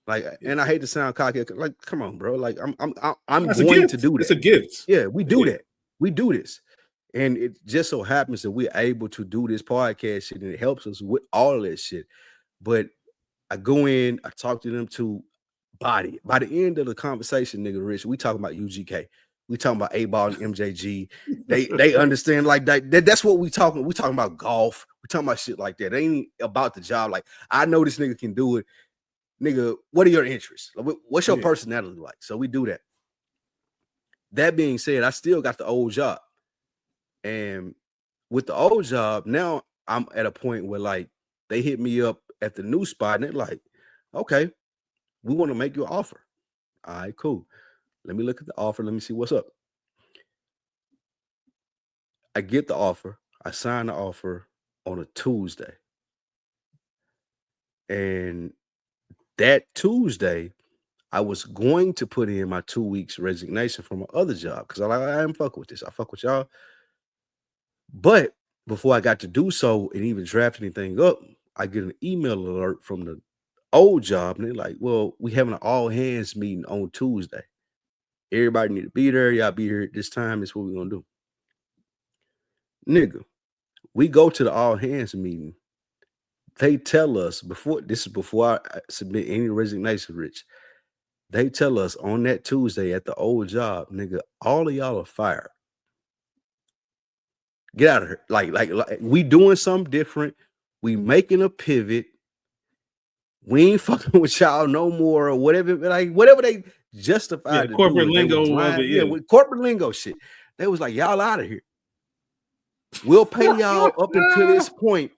Like, and I hate to sound cocky. Like, come on, bro. Like, I'm going to do that.
It's a gift.
Yeah, we do that. We do this. And it just so happens that we're able to do this podcast shit, and it helps us with all of that shit. But I go in, I talk to them too. body. By the end of the conversation, nigga, Rich, we talking about UGK. We talking about A-ball and MJG. They understand like that's what we talking. We talking about golf. We talking about shit like that. It ain't about the job. Like, I know this nigga can do it. Nigga, what are your interests? What's your personality like? So we do that. That being said, I still got the old job. And with the old job, now I'm at a point where like they hit me up at the new spot and they're like, okay, we want to make you an offer. All right, cool. Let me look at the offer. Let me see what's up. I get the offer. I sign the offer on a Tuesday. And that Tuesday, I was going to put in my 2 weeks resignation from my other job because I am fucking with this. I fuck with y'all. But before I got to do so and even draft anything up, I get an email alert from the old job. And they're like, well, we having an all hands meeting on Tuesday. Everybody need to be there. Y'all be here at this time. That's what we're going to do. Nigga, we go to the all hands meeting. They tell us before I submit any resignation, Rich. They tell us on that Tuesday at the old job, nigga, all of y'all are fired. Get out of here. Like we doing something different. We making a pivot. We ain't fucking with y'all no more or whatever. Like whatever they justified to
corporate
do.
lingo of it,
with corporate lingo shit. They was like, y'all out of here. We'll pay y'all up until this point.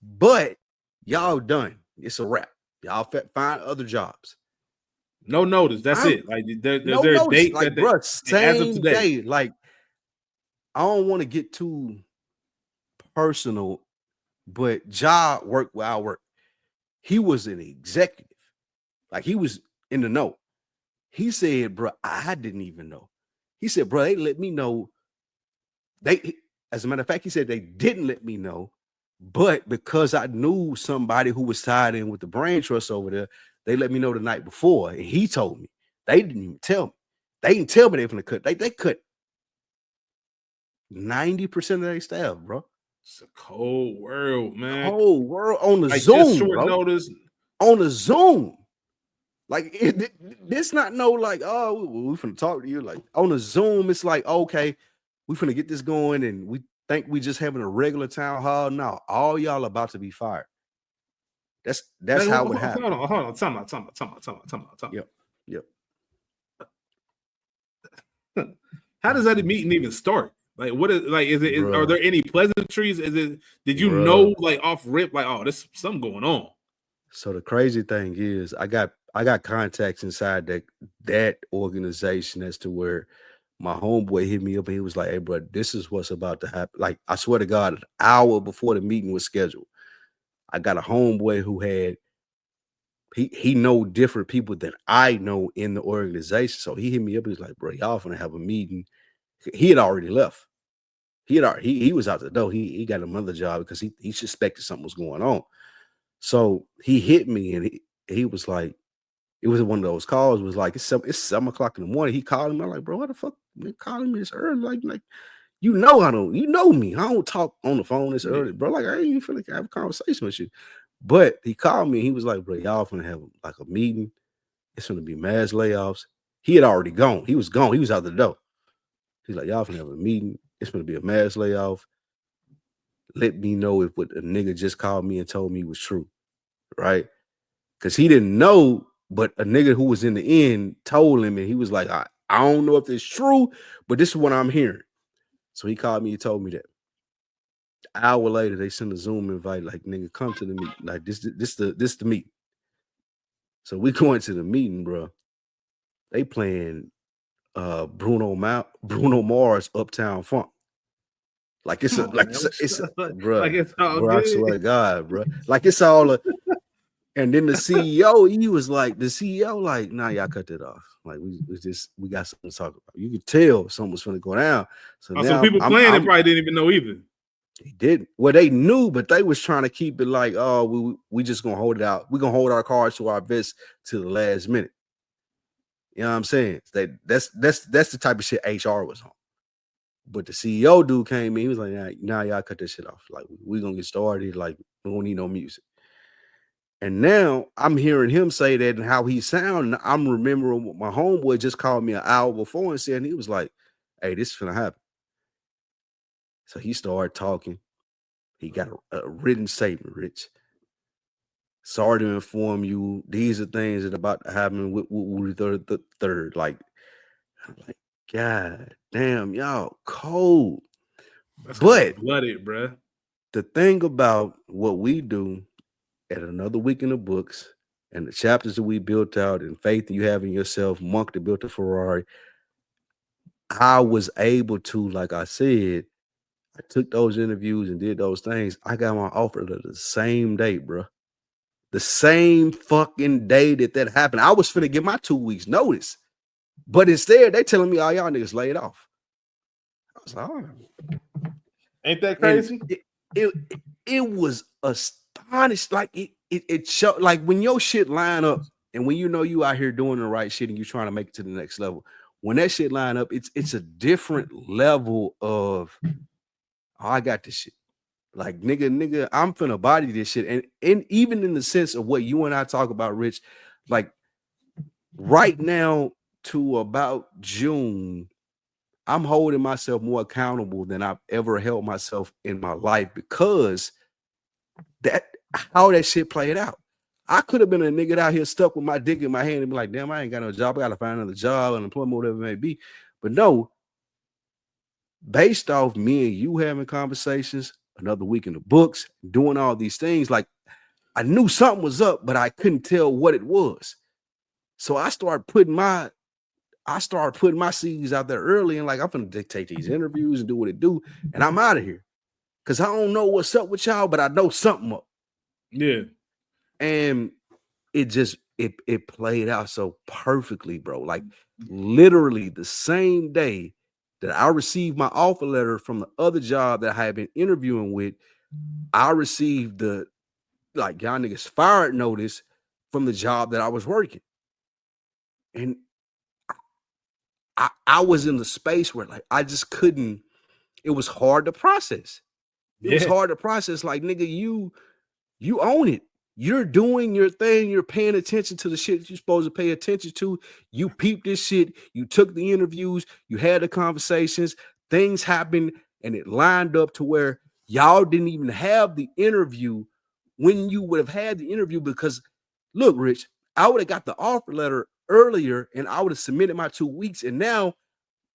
But y'all done. It's a wrap. Y'all find other jobs.
No notice. That's it. Like there's
no
a
notice.
date
like,
that
bro,
as of
same
today.
day. Like, I don't want to get too personal, but Ja worked where I work. He was an executive. Like, he was in the know. He said, bro, I didn't even know. He said, bro, they let me know. As a matter of fact, he said they didn't let me know, but because I knew somebody who was tied in with the brain trust over there, they let me know the night before. And he told me. They didn't even tell me. They didn't tell me they were going to cut. They cut 90% of their staff, bro.
It's a cold world, man.
Cold world on the
like
Zoom,
just short
bro.
notice.
On the Zoom. Like, this not no like, oh, we finna talk to you. Like, on the Zoom, it's like, okay, we finna get this going and we think we just having a regular town hall. No, all y'all about to be fired. That's
Man,
how it happened.
Hold on. Time out.
Yep.
How does that meeting even start? Like, what is like? Are there any pleasantries? Did you know like off rip like, oh, there's something going on?
So the crazy thing is, I got contacts inside that organization as to where my homeboy hit me up and he was like, hey, bro, this is what's about to happen. Like, I swear to God, an hour before the meeting was scheduled, I got a homeboy who had, he know different people than I know in the organization. So he hit me up. He was like, bro, y'all finna have a meeting. He had already left. He was out the door. He got another job because he suspected something was going on. So he hit me and he was like, it was one of those calls. Was like, it's 7 o'clock in the morning. He called me. I'm like, bro, what the fuck? Man, calling me this early? Like, you know me. I don't talk on the phone this early, bro. Like, I ain't even feel like I have a conversation with you. But he called me. He was like, bro, y'all finna have like a meeting. It's gonna be mass layoffs. He had already gone. He was gone. He was out the door. He's like, y'all finna have a meeting. It's gonna be a mass layoff. Let me know if what a nigga just called me and told me was true, right? Because he didn't know, but a nigga who was in the end told him, and he was like, I don't know if it's true, but this is what I'm hearing. So he called me and told me that. An hour later, they sent a Zoom invite, like, nigga, come to the meeting. Like, this the meeting. So we going to the meeting, bro. They playing Bruno Mars Uptown Funk. Like it's bro.
Like it's all
bro,
good.
I swear to God, bro. Like it's all and then the CEO, he was like, nah, y'all cut that off. Like we got something to talk about. You could tell something was gonna go down. So now
people playing it probably didn't even know either.
He didn't. Well, they knew, but they was trying to keep it like, oh, we just gonna hold it out. We're gonna hold our cards to our vest to the last minute. You know what I'm saying? That's the type of shit HR was on. But the CEO dude came in, he was like, nah, y'all cut this shit off. Like, we gonna get started. Like, we don't need no music. And now I'm hearing him say that and how he sound. I'm remembering what my homeboy just called me an hour before and said, and he was like, "Hey, this is gonna happen." So he started talking. He got a written statement, Rich. Sorry to inform you, these are things that are about to happen with the third. Like, I'm like, God damn, y'all cold.
That's
But
cold blooded, bruh.
the thing about what we do at another week in the books and the chapters that we built out and faith that you have in yourself, Monk that built the Ferrari, I was able to, like I said, I took those interviews and did those things. I got my offer the same day, bro. The same fucking day that happened. I was finna get my 2 weeks notice. But instead, they telling me all y'all niggas laid off. I was like, oh.
Ain't that
And
crazy?
it was astonished. Like it showed, like when your shit line up and when you know you out here doing the right shit and you trying to make it to the next level, when that shit line up, it's a different level of, oh, I got this shit. Like nigga, I'm finna body this shit. And even in the sense of what you and I talk about, Rich, like right now to about June, I'm holding myself more accountable than I've ever held myself in my life because that how that shit played out. I could have been a nigga out here stuck with my dick in my hand and be like, damn, I ain't got no job. I gotta find another job, unemployment, whatever it may be. But no, based off me and you having conversations, another week in the books, doing all these things, like I knew something was up, but I couldn't tell what it was. So I started putting my seeds out there early and like I'm gonna dictate these interviews and do what it do, and I'm out of here. Cause I don't know what's up with y'all, but I know something up.
Yeah.
And it just it played out so perfectly, bro. Like literally the same day that I received my offer letter from the other job that I had been interviewing with, I received the like y'all niggas fired notice from the job that I was working. And I was in the space where like I just couldn't, it was hard to process. It was hard to process. Like, nigga, you own it. You're doing your thing. You're paying attention to the shit you're supposed to pay attention to. You peeped this shit. You took the interviews. You had the conversations. Things happened, and it lined up to where y'all didn't even have the interview when you would have had the interview. Because, look, Rich, I would have got the offer letter earlier, and I would have submitted my 2 weeks, and now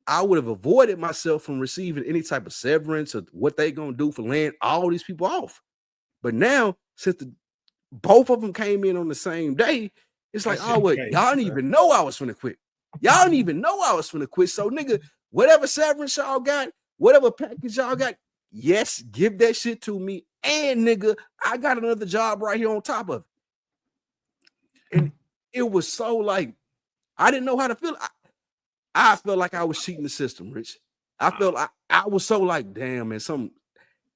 I would have avoided myself from receiving any type of severance or what they gonna do for laying all these people off. But now, since both of them came in on the same day, it's like, oh, what? Y'all didn't even know I was finna quit. Y'all didn't even know I was finna quit. So, nigga, whatever severance y'all got, whatever package y'all got, yes, give that shit to me. And, nigga, I got another job right here on top of it. And it was so like, I didn't know how to feel. I felt like I was cheating the system, Rich. I felt I was so like, damn, man,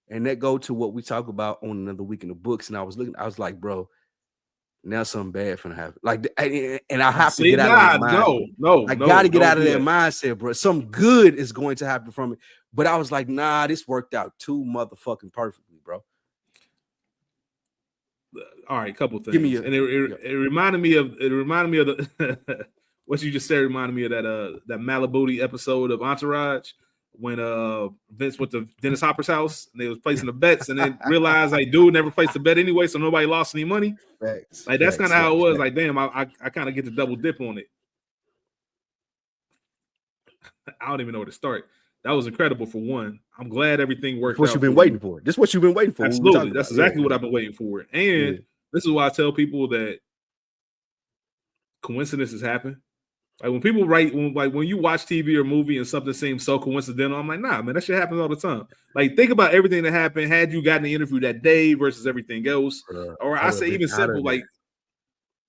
and that go to what we talk about on another week in the books. And I was like, bro, now something bad finna happen. Like, and I have to get out of that mindset. I gotta get out of that mindset, bro. Something good is going to happen from it. But I was like, nah, this worked out too motherfucking perfectly, bro.
All right, couple things. And it reminded me of the what you just said reminded me of that Malibu episode of Entourage when Vince went to Dennis Hopper's house and they was placing the bets and then realized like dude never placed the bet anyway, so nobody lost any money. Like that's kind of how it was. Like, damn, I kind of get to double dip on it. I don't even know where to start. That was incredible for one. I'm glad everything worked out.
What you've been waiting for. This is what you've been waiting for.
Absolutely. That's exactly what I've been waiting for. And this is why I tell people that coincidences happen. Like when people write, when you watch TV or movie and something seems so coincidental, I'm like, nah, man, that shit happens all the time. Like, think about everything that happened had you gotten the interview that day versus everything else. Or I say even simple, like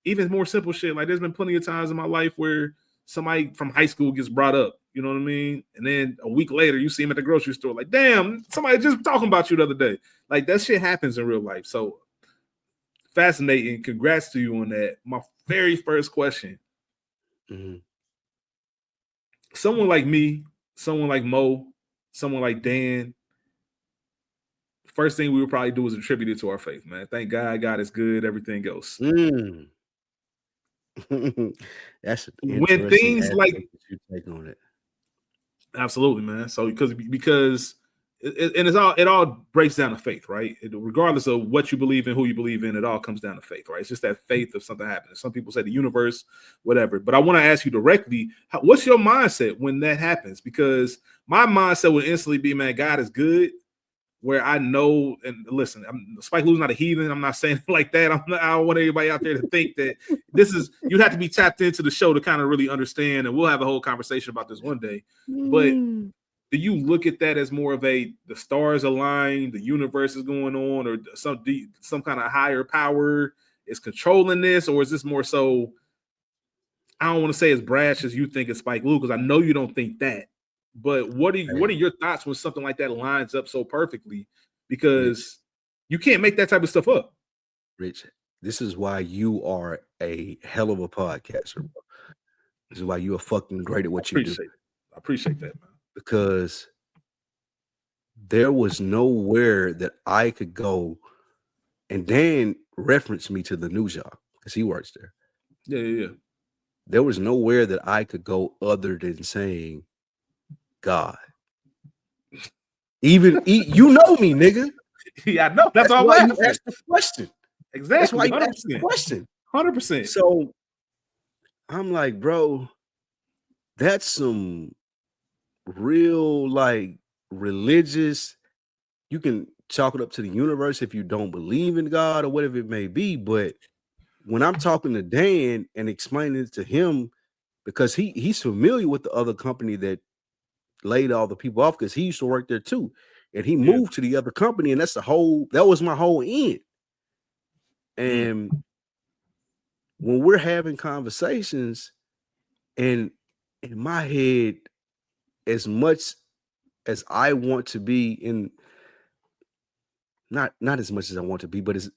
even more simple shit. Like there's been plenty of times in my life where somebody from high school gets brought up, you know what I mean? And then a week later, you see him at the grocery store. Like, damn, somebody just talking about you the other day. Like that shit happens in real life. So fascinating. Congrats to you on that. My very first question.
Mm-hmm.
Someone like me, someone like Mo, someone like Dan, first thing we would probably do is attribute it to our faith, man. Thank God, God is good, everything else.
That's an
When
interesting
things
aspect
like
that you take on it.
absolutely, man. So because and it all breaks down to faith, right? Regardless of what you believe in, who you believe in, it all comes down to faith, right? It's just that faith of something happening. Some people say the universe, whatever. But I want to ask you directly, what's your mindset when that happens? Because my mindset would instantly be, man, God is good. Where I know, and listen, Spike Lee's not a heathen. I'm not saying it like that. I don't want anybody out there to think that this is. You'd have to be tapped into the show to kind of really understand, and we'll have a whole conversation about this one day. But do you look at that as more of the stars align, the universe is going on, or some kind of higher power is controlling this, or is this more so? I don't want to say as brash as you think it's Spike Lee, because I know you don't think that. But what are your thoughts when something like that lines up so perfectly? Because you can't make that type of stuff up.
Rich, this is why you are a hell of a podcaster, bro. This is why you are fucking great at what you do.
I appreciate that, man.
Because there was nowhere that I could go, and Dan referenced me to the news job because he works there.
Yeah.
There was nowhere that I could go other than saying God. Even you know me, nigga.
Yeah, I know. That's
why you asked the question.
Exactly.
That's why you asked the question.
100%.
So I'm like, bro, that's some real like religious. You can chalk it up to the universe if you don't believe in God or whatever it may be. But when I'm talking to Dan and explaining it to him, because he's familiar with the other company that laid all the people off, because he used to work there too. And he moved to the other company, and that was my whole end. And when we're having conversations, and in my head, as much as I want to be in, not as much as I want to be, but it's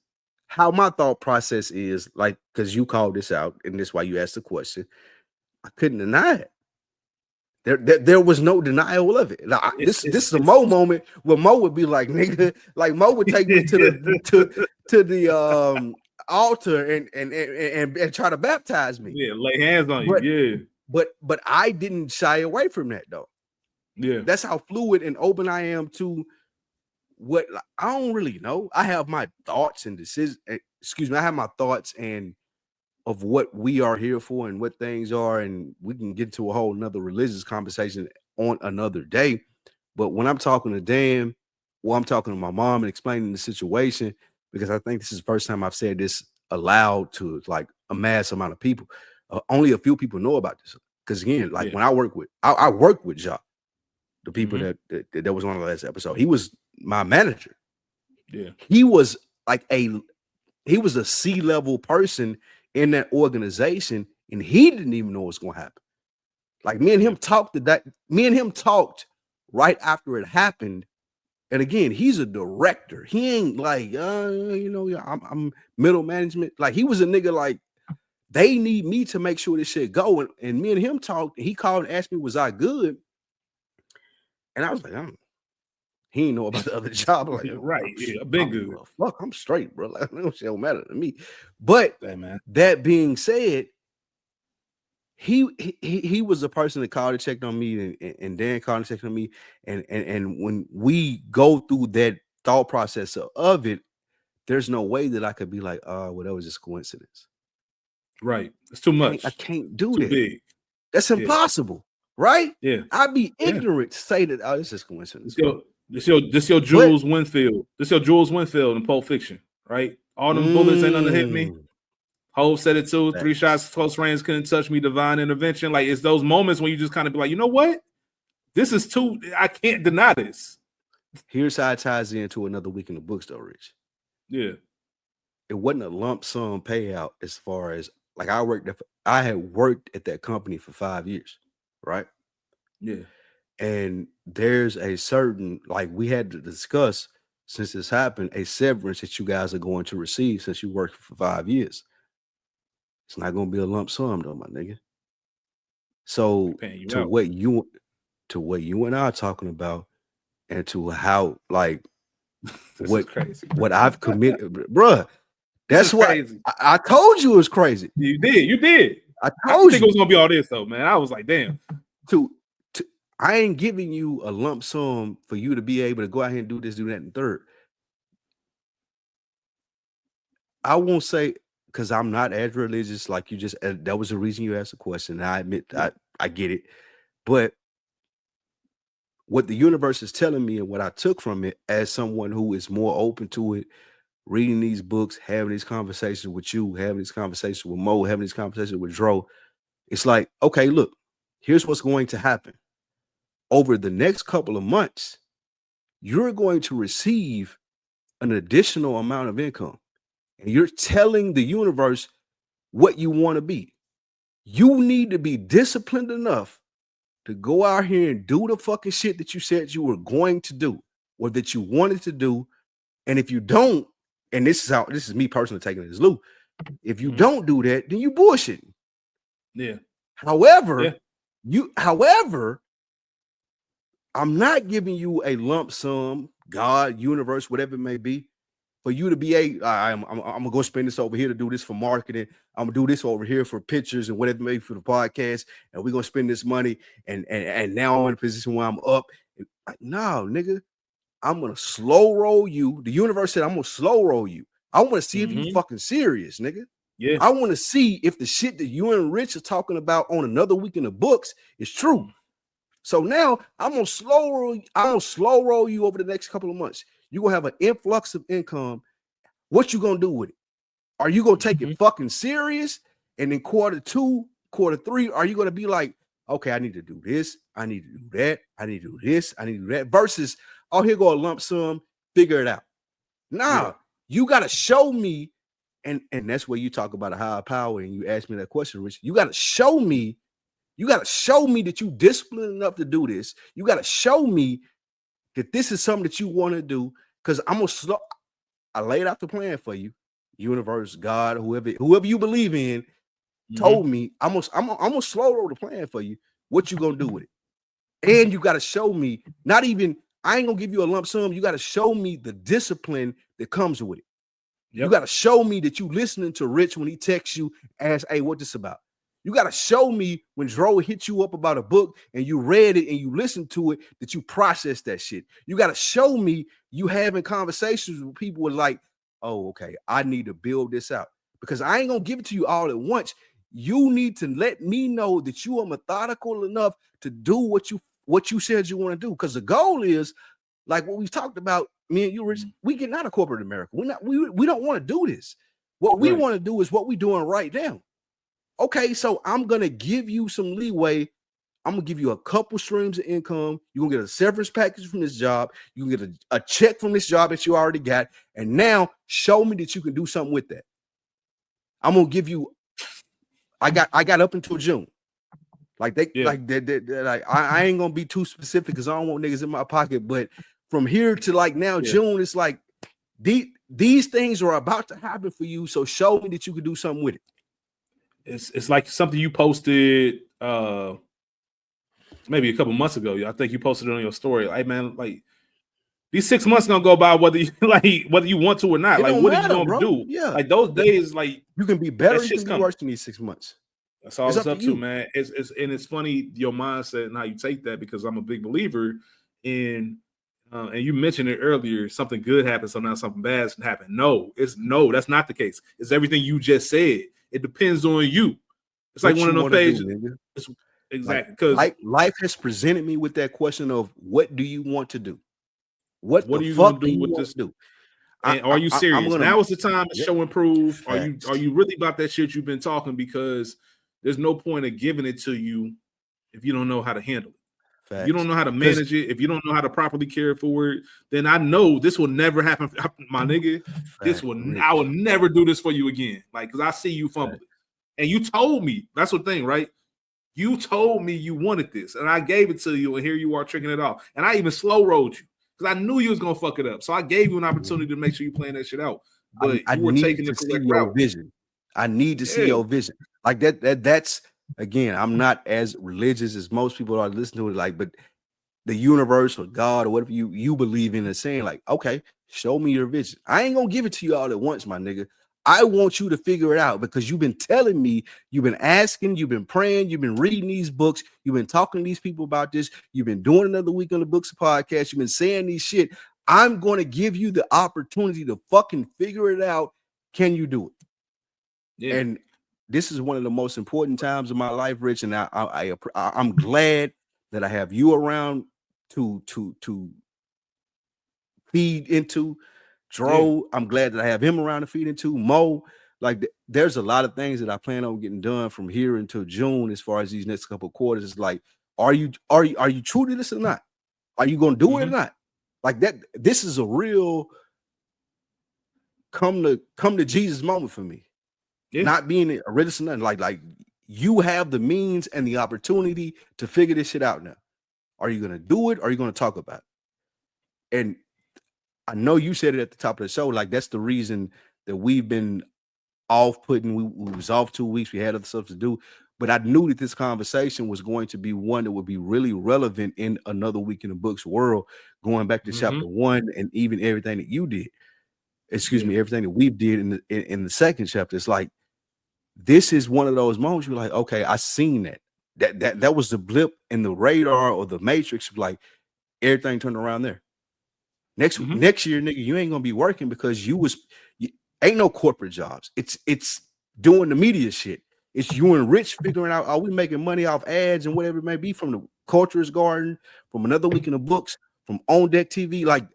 how my thought process is, like, because you called this out, and this is why you asked the question. I couldn't deny it. There was no denial of it. Like, this is a Mo moment where Mo would be like, nigga, like Mo would take me to the altar and try to baptize me.
Yeah, lay hands on you.
But I didn't shy away from that though.
Yeah,
that's how fluid and open I am to what I don't really know. I have my thoughts and decisions. Excuse me, I have my thoughts and of what we are here for and what things are, and we can get to a whole nother religious conversation on another day. But when I'm talking to Dan, well, I'm talking to my mom and explaining the situation, because I think this is the first time I've said this aloud to like a mass amount of people. Only a few people know about this. Because again, like when I work with Jacques, the people that was on the last episode, he was my manager.
Yeah,
he was a C-level person in that organization, and he didn't even know what's going to happen. Like me and him talked right after it happened. And again, he's a director. He ain't like, I'm middle management. Like he was a nigga like, they need me to make sure this shit go. And me and him talked. He called and asked me, was I good? And I was like, he didn't know about the other job. Like,
I've been good.
Fuck, I'm straight, bro. Like, no shit don't matter to me. But that being said, he was the person that called and checked on me, and Dan called and checked on me. And when we go through that thought process of it, there's no way that I could be like, well, that was just coincidence.
Right. It's too much.
I can't do
too
that.
Big.
That's impossible. Right?
Yeah.
I'd be ignorant to say that, oh, this is coincidence.
This your Jules Winfield. This your Jules Winfield in Pulp Fiction, right? All them bullets ain't gonna hit me. Hov said it too. 3 shots, close range, couldn't touch me. Divine intervention. Like, it's those moments when you just kind of be like, you know what? This is too. I can't deny this.
Here's how it ties into another week in the books, though, Rich.
Yeah.
It wasn't a lump sum payout as far as like I had worked at that company for 5 years, right?
Yeah.
And there's a certain, like, we had to discuss, since this happened, a severance that you guys are going to receive since you worked for 5 years. It's not going to be a lump sum, though, my nigga. So to what you and I are talking about, and to how, like,
This is crazy.
What I've committed, bruh. That's what
crazy.
I told you it was crazy.
You did.
I
I
told
think
you
it was gonna be all this though, man. I was like, damn.
I ain't giving you a lump sum for you to be able to go out here and do this, do that, and third. I won't say because I'm not as religious like you just. That was the reason you asked the question. And I admit I get it, but what the universe is telling me and what I took from it as someone who is more open to it, reading these books, having these conversations with you, having these conversations with Mo, having these conversations with Dro, it's like, okay, look, here's what's going to happen. Over the next couple of months, you're going to receive an additional amount of income. And you're telling the universe what you want to be. You need to be disciplined enough to go out here and do the fucking shit that you said you were going to do or that you wanted to do. And if you don't, and this is me personally taking it as Lou, if you don't do that, then you bullshitting.
Yeah.
However, I'm not giving you a lump sum, God, universe, whatever it may be, for you to be I'm gonna go spend this over here to do this for marketing. I'm gonna do this over here for pictures and whatever maybe for the podcast, and we're gonna spend this money. And now I'm in a position where I'm up. And no, nigga, I'm gonna slow roll you. The universe said I'm gonna slow roll you. I want to see if you fucking serious, nigga.
Yeah.
I want to see if the shit that you and Rich are talking about on another week in the books is true. So now I'm gonna slow roll you over the next couple of months. You're gonna have an influx of income. What you gonna do with it? Are you gonna take it fucking serious? And in quarter 2, quarter 3, are you gonna be like, okay, I need to do this, I need to do that, I need to do this, I need to do that, versus, oh, here go a lump sum, figure it out. Nah, you gotta show me, and that's where you talk about a higher power, and you ask me that question, Rich. You gotta show me. You got to show me that you disciplined enough to do this. You got to show me that this is something that you want to do. Because I laid out the plan for you. Universe, God, whoever you believe in, told me I'm gonna slow roll the plan for you. What you gonna do with it? And you got to show me. I ain't gonna give you a lump sum. You got to show me the discipline that comes with it. Yep. You got to show me that you listening to Rich when he texts you, ask, hey, what this about? You got to show me when Dro hit you up about a book and you read it and you listened to it, that you processed that shit. You got to show me you having conversations with people with like, oh, okay, I need to build this out. Because I ain't going to give it to you all at once. You need to let me know that you are methodical enough to do what you said you want to do. Because the goal is, like what we've talked about, me and you, Rich, we getting out of corporate America. We don't want to do this. What we want to do is what we're doing right now. Okay, so I'm gonna give you some leeway. I'm gonna give you a couple streams of income. You're gonna get a severance package from this job. You can get a check from this job that you already got, and now show me that you can do something with that. I'm gonna give you. I got up until June. Like I ain't gonna be too specific because I don't want niggas in my pocket. But from here to like now, June, it's like these things are about to happen for you. So show me that you can do something with it.
It's like something you posted maybe a couple months ago. I think you posted it on your story. Like, man, like these 6 months gonna go by whether you whether you want to or not. Like, what are you gonna do?
Yeah,
like those days, like
you can be better, you can be worse than these 6 months.
That's all it's up to, man. It's funny your mindset and how you take that, because I'm a big believer in and you mentioned it earlier, something good happens, sometimes something bad happens. No, that's not the case. It's everything you just said. It depends on you. It's like one of those pages. Exactly. Because
life has presented me with that question of what do you want to do? What
are you going to do with this? And are you serious? Now is the time to show and prove. Facts. Are you really about that shit you've been talking? Because there's no point of giving it to you if you don't know how to handle it. If you don't know how to manage it, if you don't know how to properly care for it, then I know this will never happen, my nigga. I will never do this for you again. Like, because I see you fumbling. And you told me, that's the thing, right? You told me you wanted this, and I gave it to you, and here you are tricking it off. And I even slow rolled you because I knew you was gonna fuck it up. So I gave you an opportunity to make sure you plan that shit out. But you were taking the correct route.
Vision. I need to see your vision. Like that's again, I'm not as religious as most people are listening to it, like, but the universe or God or whatever you believe in is saying, like, okay, Show me your vision. I ain't gonna give it to you all at once, my nigga. I want you to figure it out because you've been telling me, you've been asking, you've been praying, you've been reading these books, you've been talking to these people about this, you've been doing another week on the Books podcast, you've been saying these shit. I'm going to give you the opportunity to fucking figure it out. Can you do it? Yeah. And this is one of the most important times of my life, Rich, and I'm glad that I have you around to feed into. Dro, yeah. I'm glad that I have him around to feed into. Mo, like there's a lot of things that I plan on getting done from here until June as far as these next couple of quarters. It's like, are you true to this or not? Are you gonna do it or not? Like that, this is a real come to Jesus moment for me. Yeah. Not being a religious or nothing. Like you have the means and the opportunity to figure this shit out now. Are you gonna do it or are you gonna talk about it? And I know you said it at the top of the show. Like that's the reason that we've been off putting. We was off 2 weeks. We had other stuff to do, but I knew that this conversation was going to be one that would be really relevant in another week in the books world, going back to chapter 1 and even everything that you did. Excuse me, everything that we did in the second chapter. It's like this is one of those moments you're like, okay, I seen that. That was the blip in the radar or the matrix. Like everything turned around there. Next year, nigga, you ain't gonna be working because you ain't no corporate jobs. It's doing the media shit. It's you and Rich figuring out, are we making money off ads and whatever it may be from the Culturist Garden, from another week in the books, from On Deck TV. Like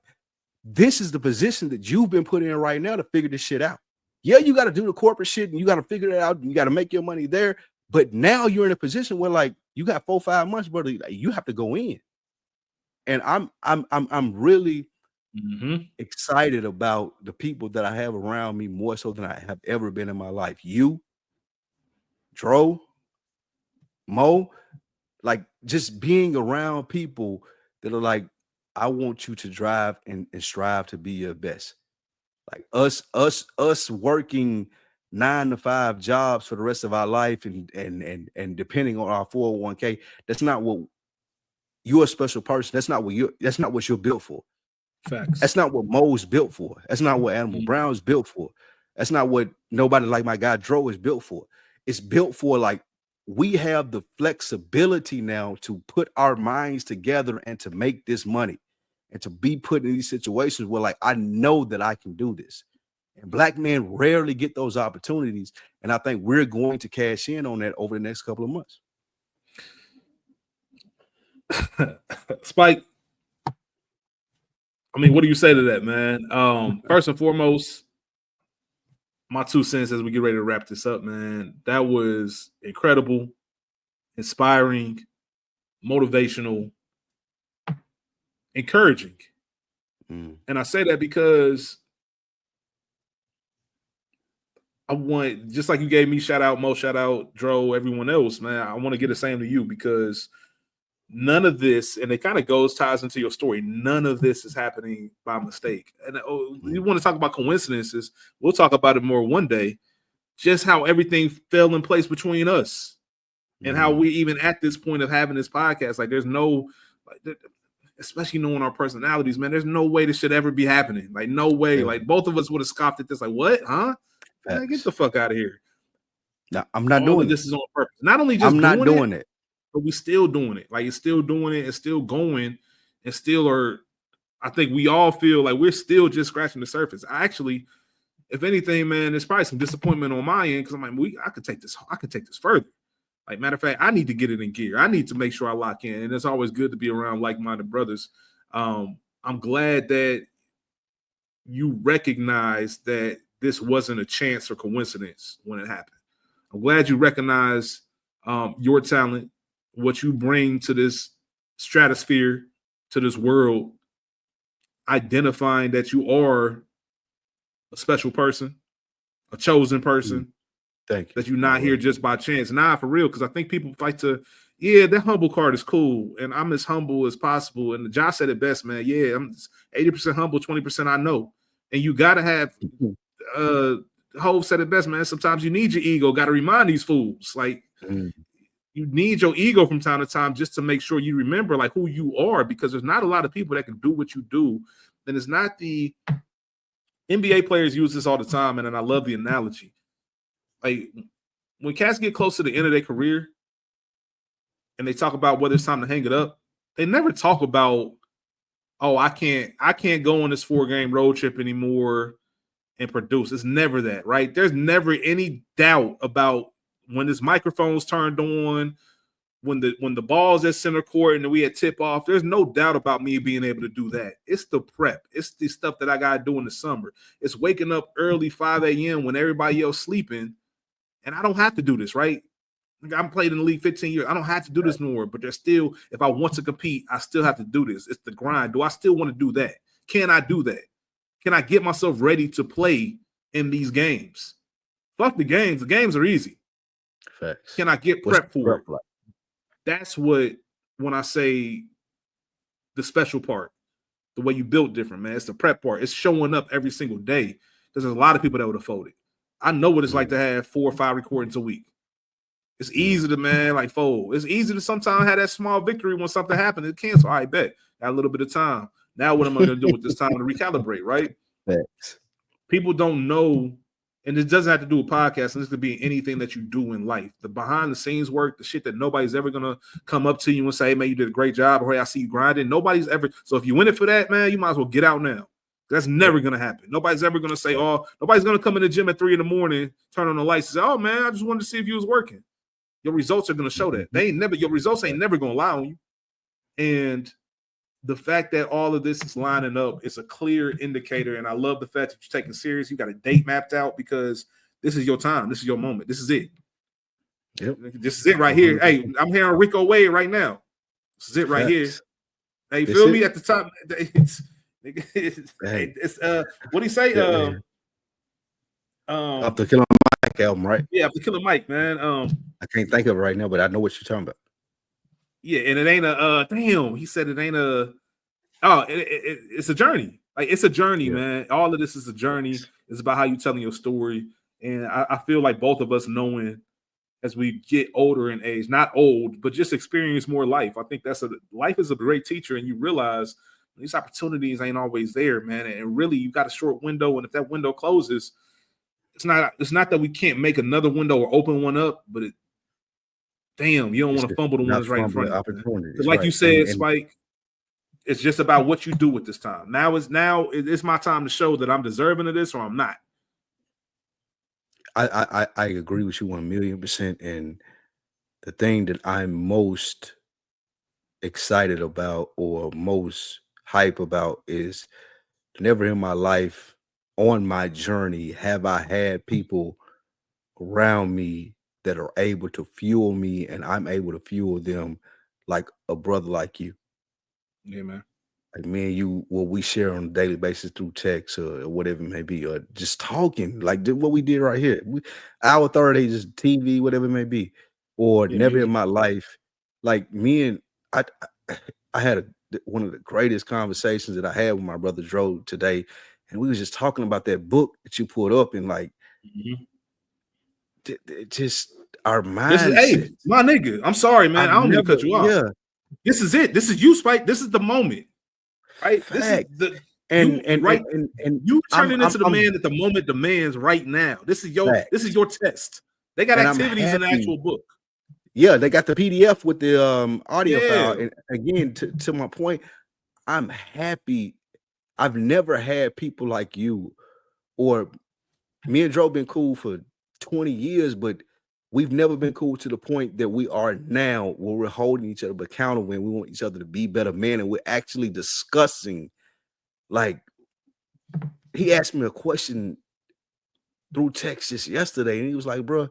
this is the position that you've been put in right now to figure this shit out. Yeah, you got to do the corporate shit and you got to figure it out and you got to make your money there. But now you're in a position where like you got 4 or 5 months, brother. Like, you have to go in. And I'm really excited about the people that I have around me more so than I have ever been in my life. You, Dro, Mo, like just being around people that are like, I want you to drive and strive to be your best. Like us working 9 to 5 jobs for the rest of our life and depending on our 401k. That's not what you're a special person. That's not what you're built for. Facts. That's not what Mo's built for. That's not what Animal Brown's built for. That's not what nobody like my guy Dro is built for. It's built for like we have the flexibility now to put our minds together and to make this money and to be put in these situations where like I know that I can do this. And black men rarely get those opportunities. And I think we're going to cash in on that over the next couple of months.
Spike, I mean, what do you say to that, man? First and foremost, my 2 cents as we get ready to wrap this up, man. That was incredible, inspiring, motivational, encouraging. And I say that because I want, just like you gave me shout out, Mo, shout out, Dro, everyone else, man. I want to get the same to you because none of this, and it kind of ties into your story. None of this is happening by mistake. And you want to talk about coincidences? We'll talk about it more one day. Just how everything fell in place between us, and how we even at this point of having this podcast, like there's no, like, especially knowing our personalities, man. There's no way this should ever be happening. Like no way. Like both of us would have scoffed at this. Like what? Huh? Man, get the fuck out of here.
No, I'm not doing
this. Is on purpose. Not only just
I'm not doing it.
But we still doing it. Like it's still doing it. It's still going. And still are. I think we all feel like we're still just scratching the surface. Actually, if anything, man, there's probably some disappointment on my end because I'm like, I could take this. I could take this further. Like matter of fact, I need to get it in gear. I need to make sure I lock in. And it's always good to be around like-minded brothers. I'm glad that you recognize that this wasn't a chance or coincidence when it happened. I'm glad you recognize your talent, what you bring to this stratosphere, to this world, identifying that you are a special person, a chosen person.
Thank you.
That you're not here just by chance. Nah, for real, because I think people like to, that humble card is cool, and I'm as humble as possible. And Josh said it best, man. Yeah, I'm 80% humble, 20% I know. And you got to have, Hov said it best, man. Sometimes you need your ego. Got to remind these fools. Like, you need your ego from time to time just to make sure you remember, like, who you are, because there's not a lot of people that can do what you do. And it's not the NBA players use this all the time, and I love the analogy. Like when cats get close to the end of their career and they talk about whether it's time to hang it up, they never talk about, oh, I can't go on this 4-game road trip anymore and produce. It's never that, right? There's never any doubt about when this microphone's turned on, when the ball's at center court and we at tip off. There's no doubt about me being able to do that. It's the prep. It's the stuff that I gotta do in the summer. It's waking up early 5 a.m. when everybody else sleeping, and I don't have to do this, right? I'm played in the league 15 years. I don't have to do this anymore, but there's still, if I want to compete, I still have to do this. It's the grind. Do I still want to do that? Can I do that? Can I get myself ready to play in these games? Fuck the games. The games are easy.
Facts.
Can I get prepped for it? Like? That's what, when I say the special part, the way you build different, man. It's the prep part. It's showing up every single day. There's a lot of people that would have folded. I know what it's like to have 4 or 5 recordings a week. It's easy to, man, like fold. It's easy to sometimes have that small victory when something happens. It cancel. I bet. Got a little bit of time. Now what am I going to do with this time to recalibrate, right?
Thanks.
People don't know, and it doesn't have to do with podcasts. This could be anything that you do in life. The behind the scenes work, the shit that nobody's ever going to come up to you and say, hey, man, you did a great job, or hey, I see you grinding. Nobody's ever. So if you in it for that, man, you might as well get out now. That's never going to happen. Nobody's ever going to say, oh, nobody's going to come in the gym at 3 a.m, turn on the lights and say, oh, man, I just wanted to see if you was working. Your results are going to show that. Your results ain't never going to lie on you. And the fact that all of this is lining up is a clear indicator. And I love the fact that you're taking serious. You got a date mapped out because this is your time. This is your moment. This is it.
Yep.
This is it right here. Hey, I'm hearing Rico Wade right now. This is it right here. Hey, you feel me? At the top, it's what do you say?
Off the Killer Mike album, right?
Yeah, off the Killer Mike, man.
I can't think of it right now, but I know what you're talking about.
Yeah, and it ain't a damn. He said it ain't a. Oh, it's a journey. Like it's a journey, man. All of this is a journey. It's about how you telling your story, and I feel like both of us knowing as we get older in age, not old, but just experience more life. I think life is a great teacher, and you realize these opportunities ain't always there, man. And really, you got a short window, and if that window closes, it's not that we can't make another window or open one up, but damn, you don't want to fumble the ones right in front of you. Like you said, Spike, it's just about what you do with this time. Now it's my time to show that I'm deserving of this or I'm not.
I agree with you 1,000,000%. And the thing that I'm most excited about or most hype about is never in my life on my journey have I had people around me that are able to fuel me and I'm able to fuel them like a brother like you.
Yeah, man.
Like me and you, what we share on a daily basis through text or whatever it may be, or just talking, like what we did right here. Hour 30, just TV, whatever it may be. Or never in my life. Like me and I had one of the greatest conversations that I had with my brother Dro today. And we was just talking about that book that you pulled up and like just our mindset.
Hey, my nigga, I'm sorry, man. I don't mean to cut you off.
Yeah.
This is it. This is you, Spike. This is the moment. Right?
Fact.
This is
you
turning into the man that the moment demands right now. This is your test. They got activities in the actual book.
Yeah, they got the PDF with the audio file. And again, to my point, I'm happy. I've never had people like you, or me and Dro been cool for 20 years, but we've never been cool to the point that we are now, where we're holding each other accountable and we want each other to be better men. And we're actually discussing, like, he asked me a question through text just yesterday, and he was like, bro,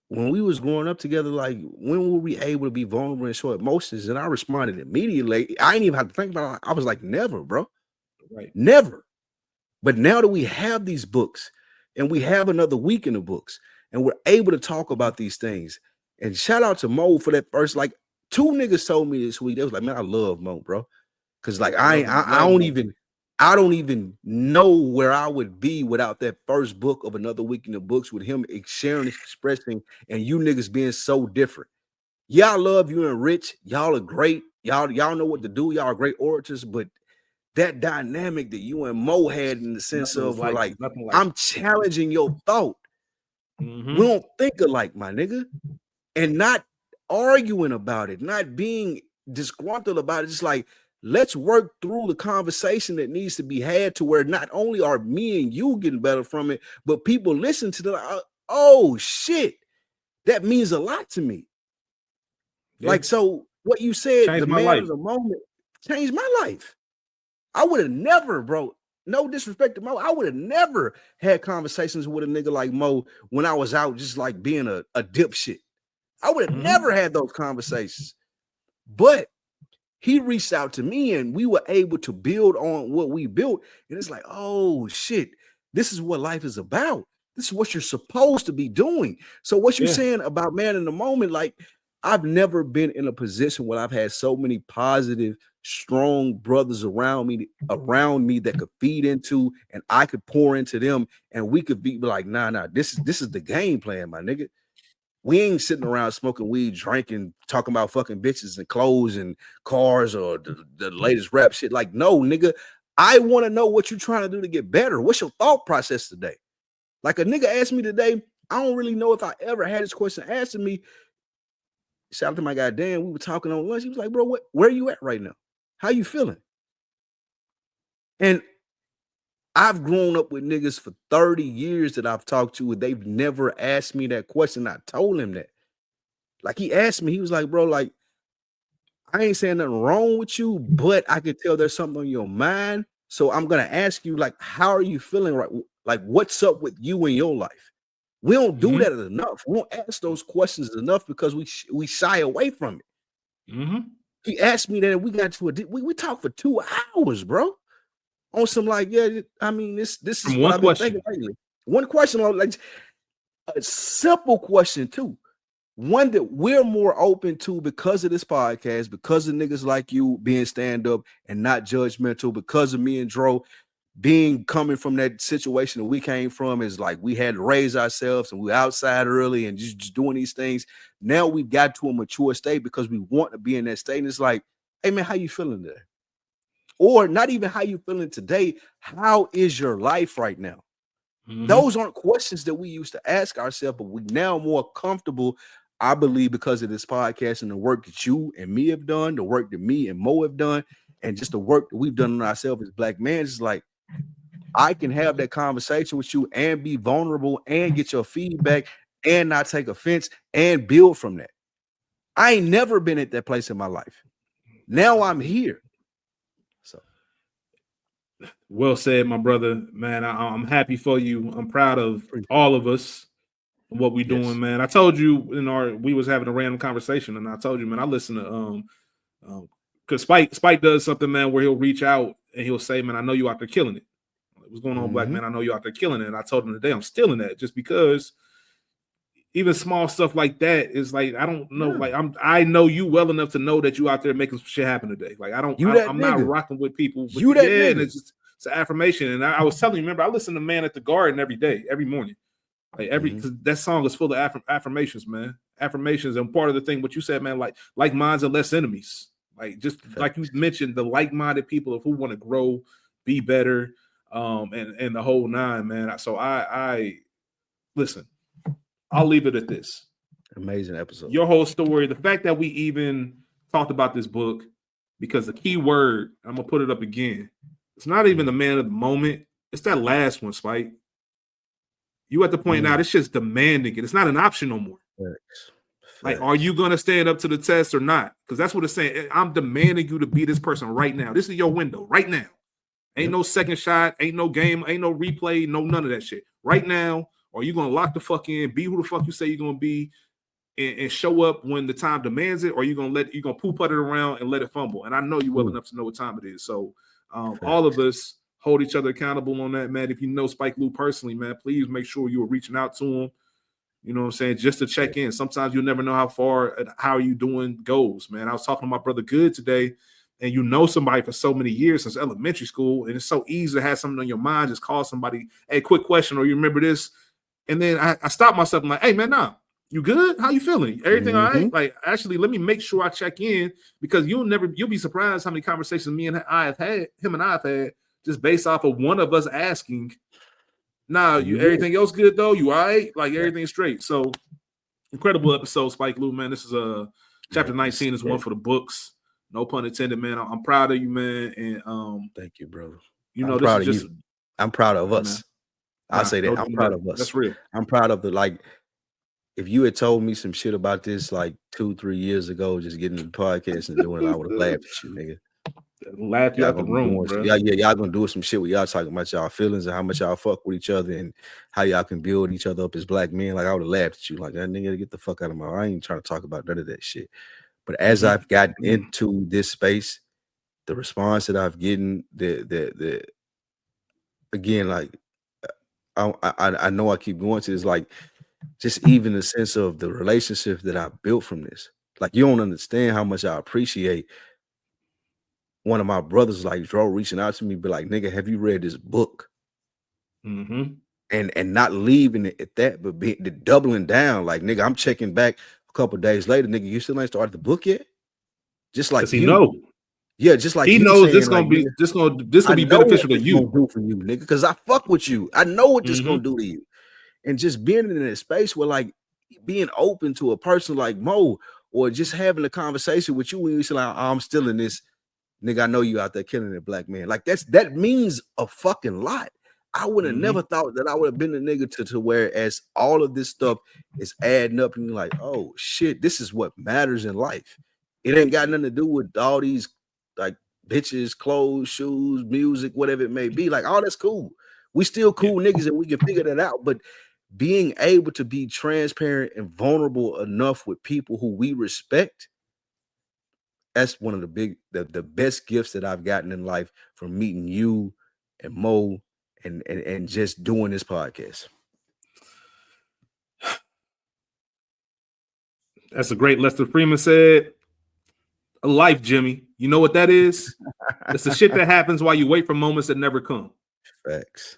when we was growing up together, like, when were we able to be vulnerable and show emotions? And I responded immediately. I didn't even have to think about it. I was like, never, bro.
Right.
Never. But now that we have these books and we have another week in the books and we're able to talk about these things, and shout out to Mo for that first, like, 2 niggas told me this week. They was like, man, I love Mo, bro. Cause like I don't even know where I would be without that first book of Another Week in the Books, with him sharing, expressing, and you niggas being so different. Y'all love you and Rich. Y'all are great. Y'all know what to do. Y'all are great orators, but that dynamic that you and Mo had in the sense of like
nothing like
I'm challenging your thought.
Mm-hmm.
We don't think alike, my nigga, and not arguing about it, not being disgruntled about it. Just like, let's work through the conversation that needs to be had to where not only are me and you getting better from it, but people listen to the oh shit, that means a lot to me.
Yeah.
Like, so what you said,
Changed
the
my
man
life.
of the moment changed my life. I would have never, bro. No disrespect to Mo. I would have never had conversations with a nigga like Mo when I was out just like being a dipshit. I would have never had those conversations. But he reached out to me and we were able to build on what we built. And it's like, oh shit, this is what life is about. This is what you're supposed to be doing. So what you're saying about man in the moment, like I've never been in a position where I've had so many positive, strong brothers around me that could feed into and I could pour into them and we could be like, nah, this is the game plan, my nigga. We ain't sitting around smoking weed, drinking, talking about fucking bitches and clothes and cars or the latest rap shit. Like, no, nigga, I want to know what you're trying to do to get better. What's your thought process today? Like a nigga asked me today, I don't really know if I ever had this question asked to me. Shout out to my guy Dan. We were talking on lunch. He was like, bro, where are you at right now? How you feeling? And I've grown up with niggas for 30 years that I've talked to, and they've never asked me that question. I told him that. Like he asked me, he was like, bro, like, I ain't saying nothing wrong with you, but I could tell there's something on your mind. So I'm gonna ask you, like, how are you feeling right? Like, what's up with you in your life? We don't do that enough. We don't ask those questions enough because we shy away from it. He asked me that, and we got to we talked for 2 hours, bro. On some like, yeah, I mean, this is what I've been thinking lately. One question, like a simple question too. One that we're more open to because of this podcast, because of niggas like you being stand-up and not judgmental, because of me and Dro being coming from that situation that we came from, is like we had to raise ourselves and we outside early and just doing these things. Now we've got to a mature state because we want to be in that state. And it's like, hey man, how you feeling today? Or not even how you feeling today. How is your life right now? Those aren't questions that we used to ask ourselves, but we now more comfortable, I believe, because of this podcast and the work that you and me have done, the work that me and Mo have done, and just the work that we've done on ourselves as black men. It's like, I can have that conversation with you and be vulnerable and get your feedback and not take offense and build from that. I ain't never been at that place in my life. Now I'm here. So
well said, my brother. Man, I'm happy for you. I'm proud of all of us and what we doing, man. I told you we was having a random conversation, and I told you, man, I listen to because Spike does something, man, where he'll reach out and he'll say, man, I know you out there killing it. What's going on, black man? I know you out there killing it. And I told him today I'm still in that, just because even small stuff like that is like, I don't know, like I know you well enough to know that you out there making some shit happen today. Like I'm not rocking with people.
You that nigga.
And it's an affirmation. And I was telling you, remember, I listen to Man at the Garden every day, every morning. Like because that song is full of affirmations, man. Affirmations, and part of the thing, what you said, man, like minds and less enemies. Like just like you mentioned, the like-minded people who want to grow, be better, and the whole nine, man. So I listen. I'll leave it at this.
Amazing episode.
Your whole story, the fact that we even talked about this book, because the key word, I'm gonna put it up again. It's not even the man of the moment. It's that last one, Spike. You at the point now, this shit's demanding it. It's not an option no more.
Facts.
Like, are you gonna stand up to the test or not? Because that's what it's saying. I'm demanding you to be this person right now. This is your window right now. Ain't no second shot, ain't no game, ain't no replay, no none of that shit. Right now, are you gonna lock the fuck in, be who the fuck you say you're gonna be, and show up when the time demands it, or you gonna poo-putt it around and let it fumble? And I know you well enough to know what time it is. So all of us hold each other accountable on that, man. If you know Spike Lee personally, man, please make sure you are reaching out to him. You know what I'm saying? Just to check in. Sometimes you'll never know how far and how you doing goes, man. I was talking to my brother Good today, and you know somebody for so many years since elementary school, and it's so easy to have something on your mind. Just call somebody, hey, quick question, or you remember this? And then I stopped myself. I'm like, hey, man, nah. You good? How you feeling? Everything all right? Like, actually, let me make sure I check in because you'll be surprised how many conversations him and I have had just based off of one of us asking. Nah, everything else good though? You all right? Like everything's straight. So incredible episode, Spike Lee, man. This is chapter 19 is one for the books. No pun intended, man. I'm proud of you, man. And
thank you, brother.
You know, this is just
I'm proud of us. I'll say that. I'm proud of us.
That's real.
I'm proud of if you had told me some shit about this like 2-3 years ago, just getting the podcast and doing it, I would have laughed at you, nigga.
Laugh you out the room, bro.
Y'all gonna do some shit where y'all talking about y'all feelings and how much y'all fuck with each other and how y'all can build each other up as black men. Like I would have laughed at you, like that nigga, get the fuck out of my. I ain't trying to talk about none of that shit. But as I've gotten into this space, the response that I've gotten, the again, like I know I keep going to this, like just even the sense of the relationship that I built from this. Like you don't understand how much I appreciate one of my brothers like Dro reaching out to me, be like, nigga, have you read this book? And not leaving it at that, but doubling down. Like, nigga, I'm checking back a couple days later, nigga, you still ain't started the book yet? Just like
you know.
Yeah, just like
he knows this gonna be beneficial to you.
Do for you, nigga, because I fuck with you. I know what this gonna do to you. And just being in a space where like being open to a person like Mo, or just having a conversation with you when you say like, oh, I'm still in this, nigga, I know you out there killing a black man. Like that means a fucking lot. I would have never thought that I would have been the nigga to where as all of this stuff is adding up and you're like, oh shit, this is what matters in life. It ain't got nothing to do with all these like bitches, clothes, shoes, music, whatever it may be. Like all that's cool. We still cool niggas and we can figure that out. But being able to be transparent and vulnerable enough with people who we respect, that's one of the best gifts that I've gotten in life from meeting you and Mo and just doing this podcast.
That's a great Lester Freeman said. A life, Jimmy. You know what that is? It's the shit that happens while you wait for moments that never come.
Facts.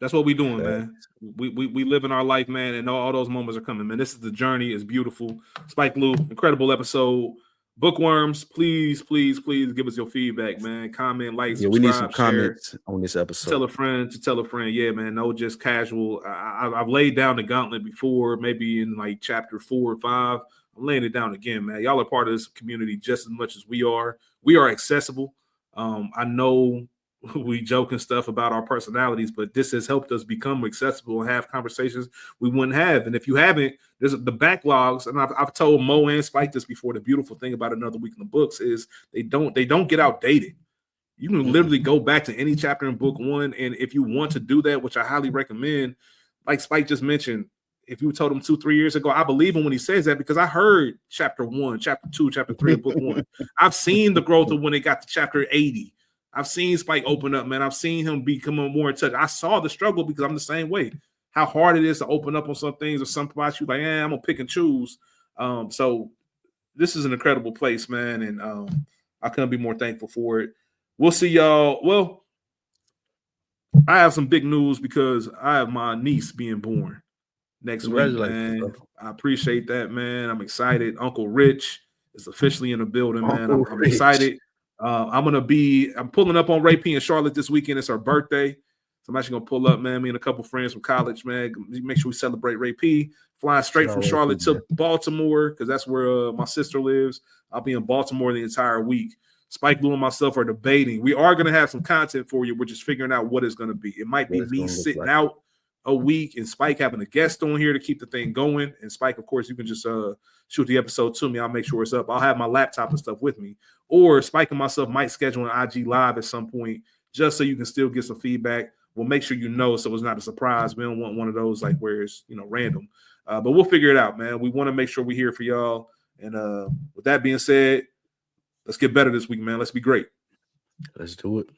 That's what we doing, man. We live in our life, man, and all those moments are coming, man. This is the journey. It's beautiful. Spike Lee, incredible episode. Bookworms, please give us your feedback, man. Comment, like, subscribe,
we need some
share.
comments on this episode.
Tell a friend. Yeah, man. No, just casual. I've laid down the gauntlet before, maybe in like chapter 4 or 5. I'm laying it down again, man. Y'all are part of this community just as much as we are. We are accessible. I know we joke and stuff about our personalities, but this has helped us become accessible and have conversations we wouldn't have. And if you haven't, there's the backlogs. And I've told Mo and Spike this before. The beautiful thing about Another Week in the Books is they don't get outdated. You can literally go back to any chapter in book 1. And if you want to do that, which I highly recommend, like Spike just mentioned, if you told him 2-3 years ago, I believe him when he says that because I heard chapter 1, chapter 2, chapter 3 of book 1. I've seen the growth of when it got to chapter 80. I've seen Spike open up, man. I've seen him become more in touch. I saw the struggle because I'm the same way. How hard it is to open up on some things or some spots you like, I'm gonna pick and choose. So this is an incredible place, man, and I couldn't be more thankful for it. We'll see y'all. Well, I have some big news because I have my niece being born next week, man. I appreciate that, man. I'm excited. Uncle Rich is officially in the building, man. I'm excited. I'm pulling up on Ray P in Charlotte this weekend. It's her birthday. So I'm actually gonna pull up, man. Me and a couple friends from college, man. Make sure we celebrate Ray P. Flying straight from Charlotte to Baltimore because that's where my sister lives. I'll be in Baltimore the entire week. Spike Lee and myself are debating. We are gonna have some content for you. We're just figuring out what it's gonna be. It might be me sitting out a week and Spike having a guest on here to keep the thing going. And Spike, of course, you can just shoot the episode to me. I'll make sure it's up. I'll have my laptop and stuff with me. Or Spike and myself might schedule an IG live at some point just so you can still get some feedback. We'll make sure you know so it's not a surprise. We don't want one of those like where it's random. But we'll figure it out, man. We want to make sure we're here for y'all. And with that being said, let's get better this week, man. Let's be great.
Let's do it.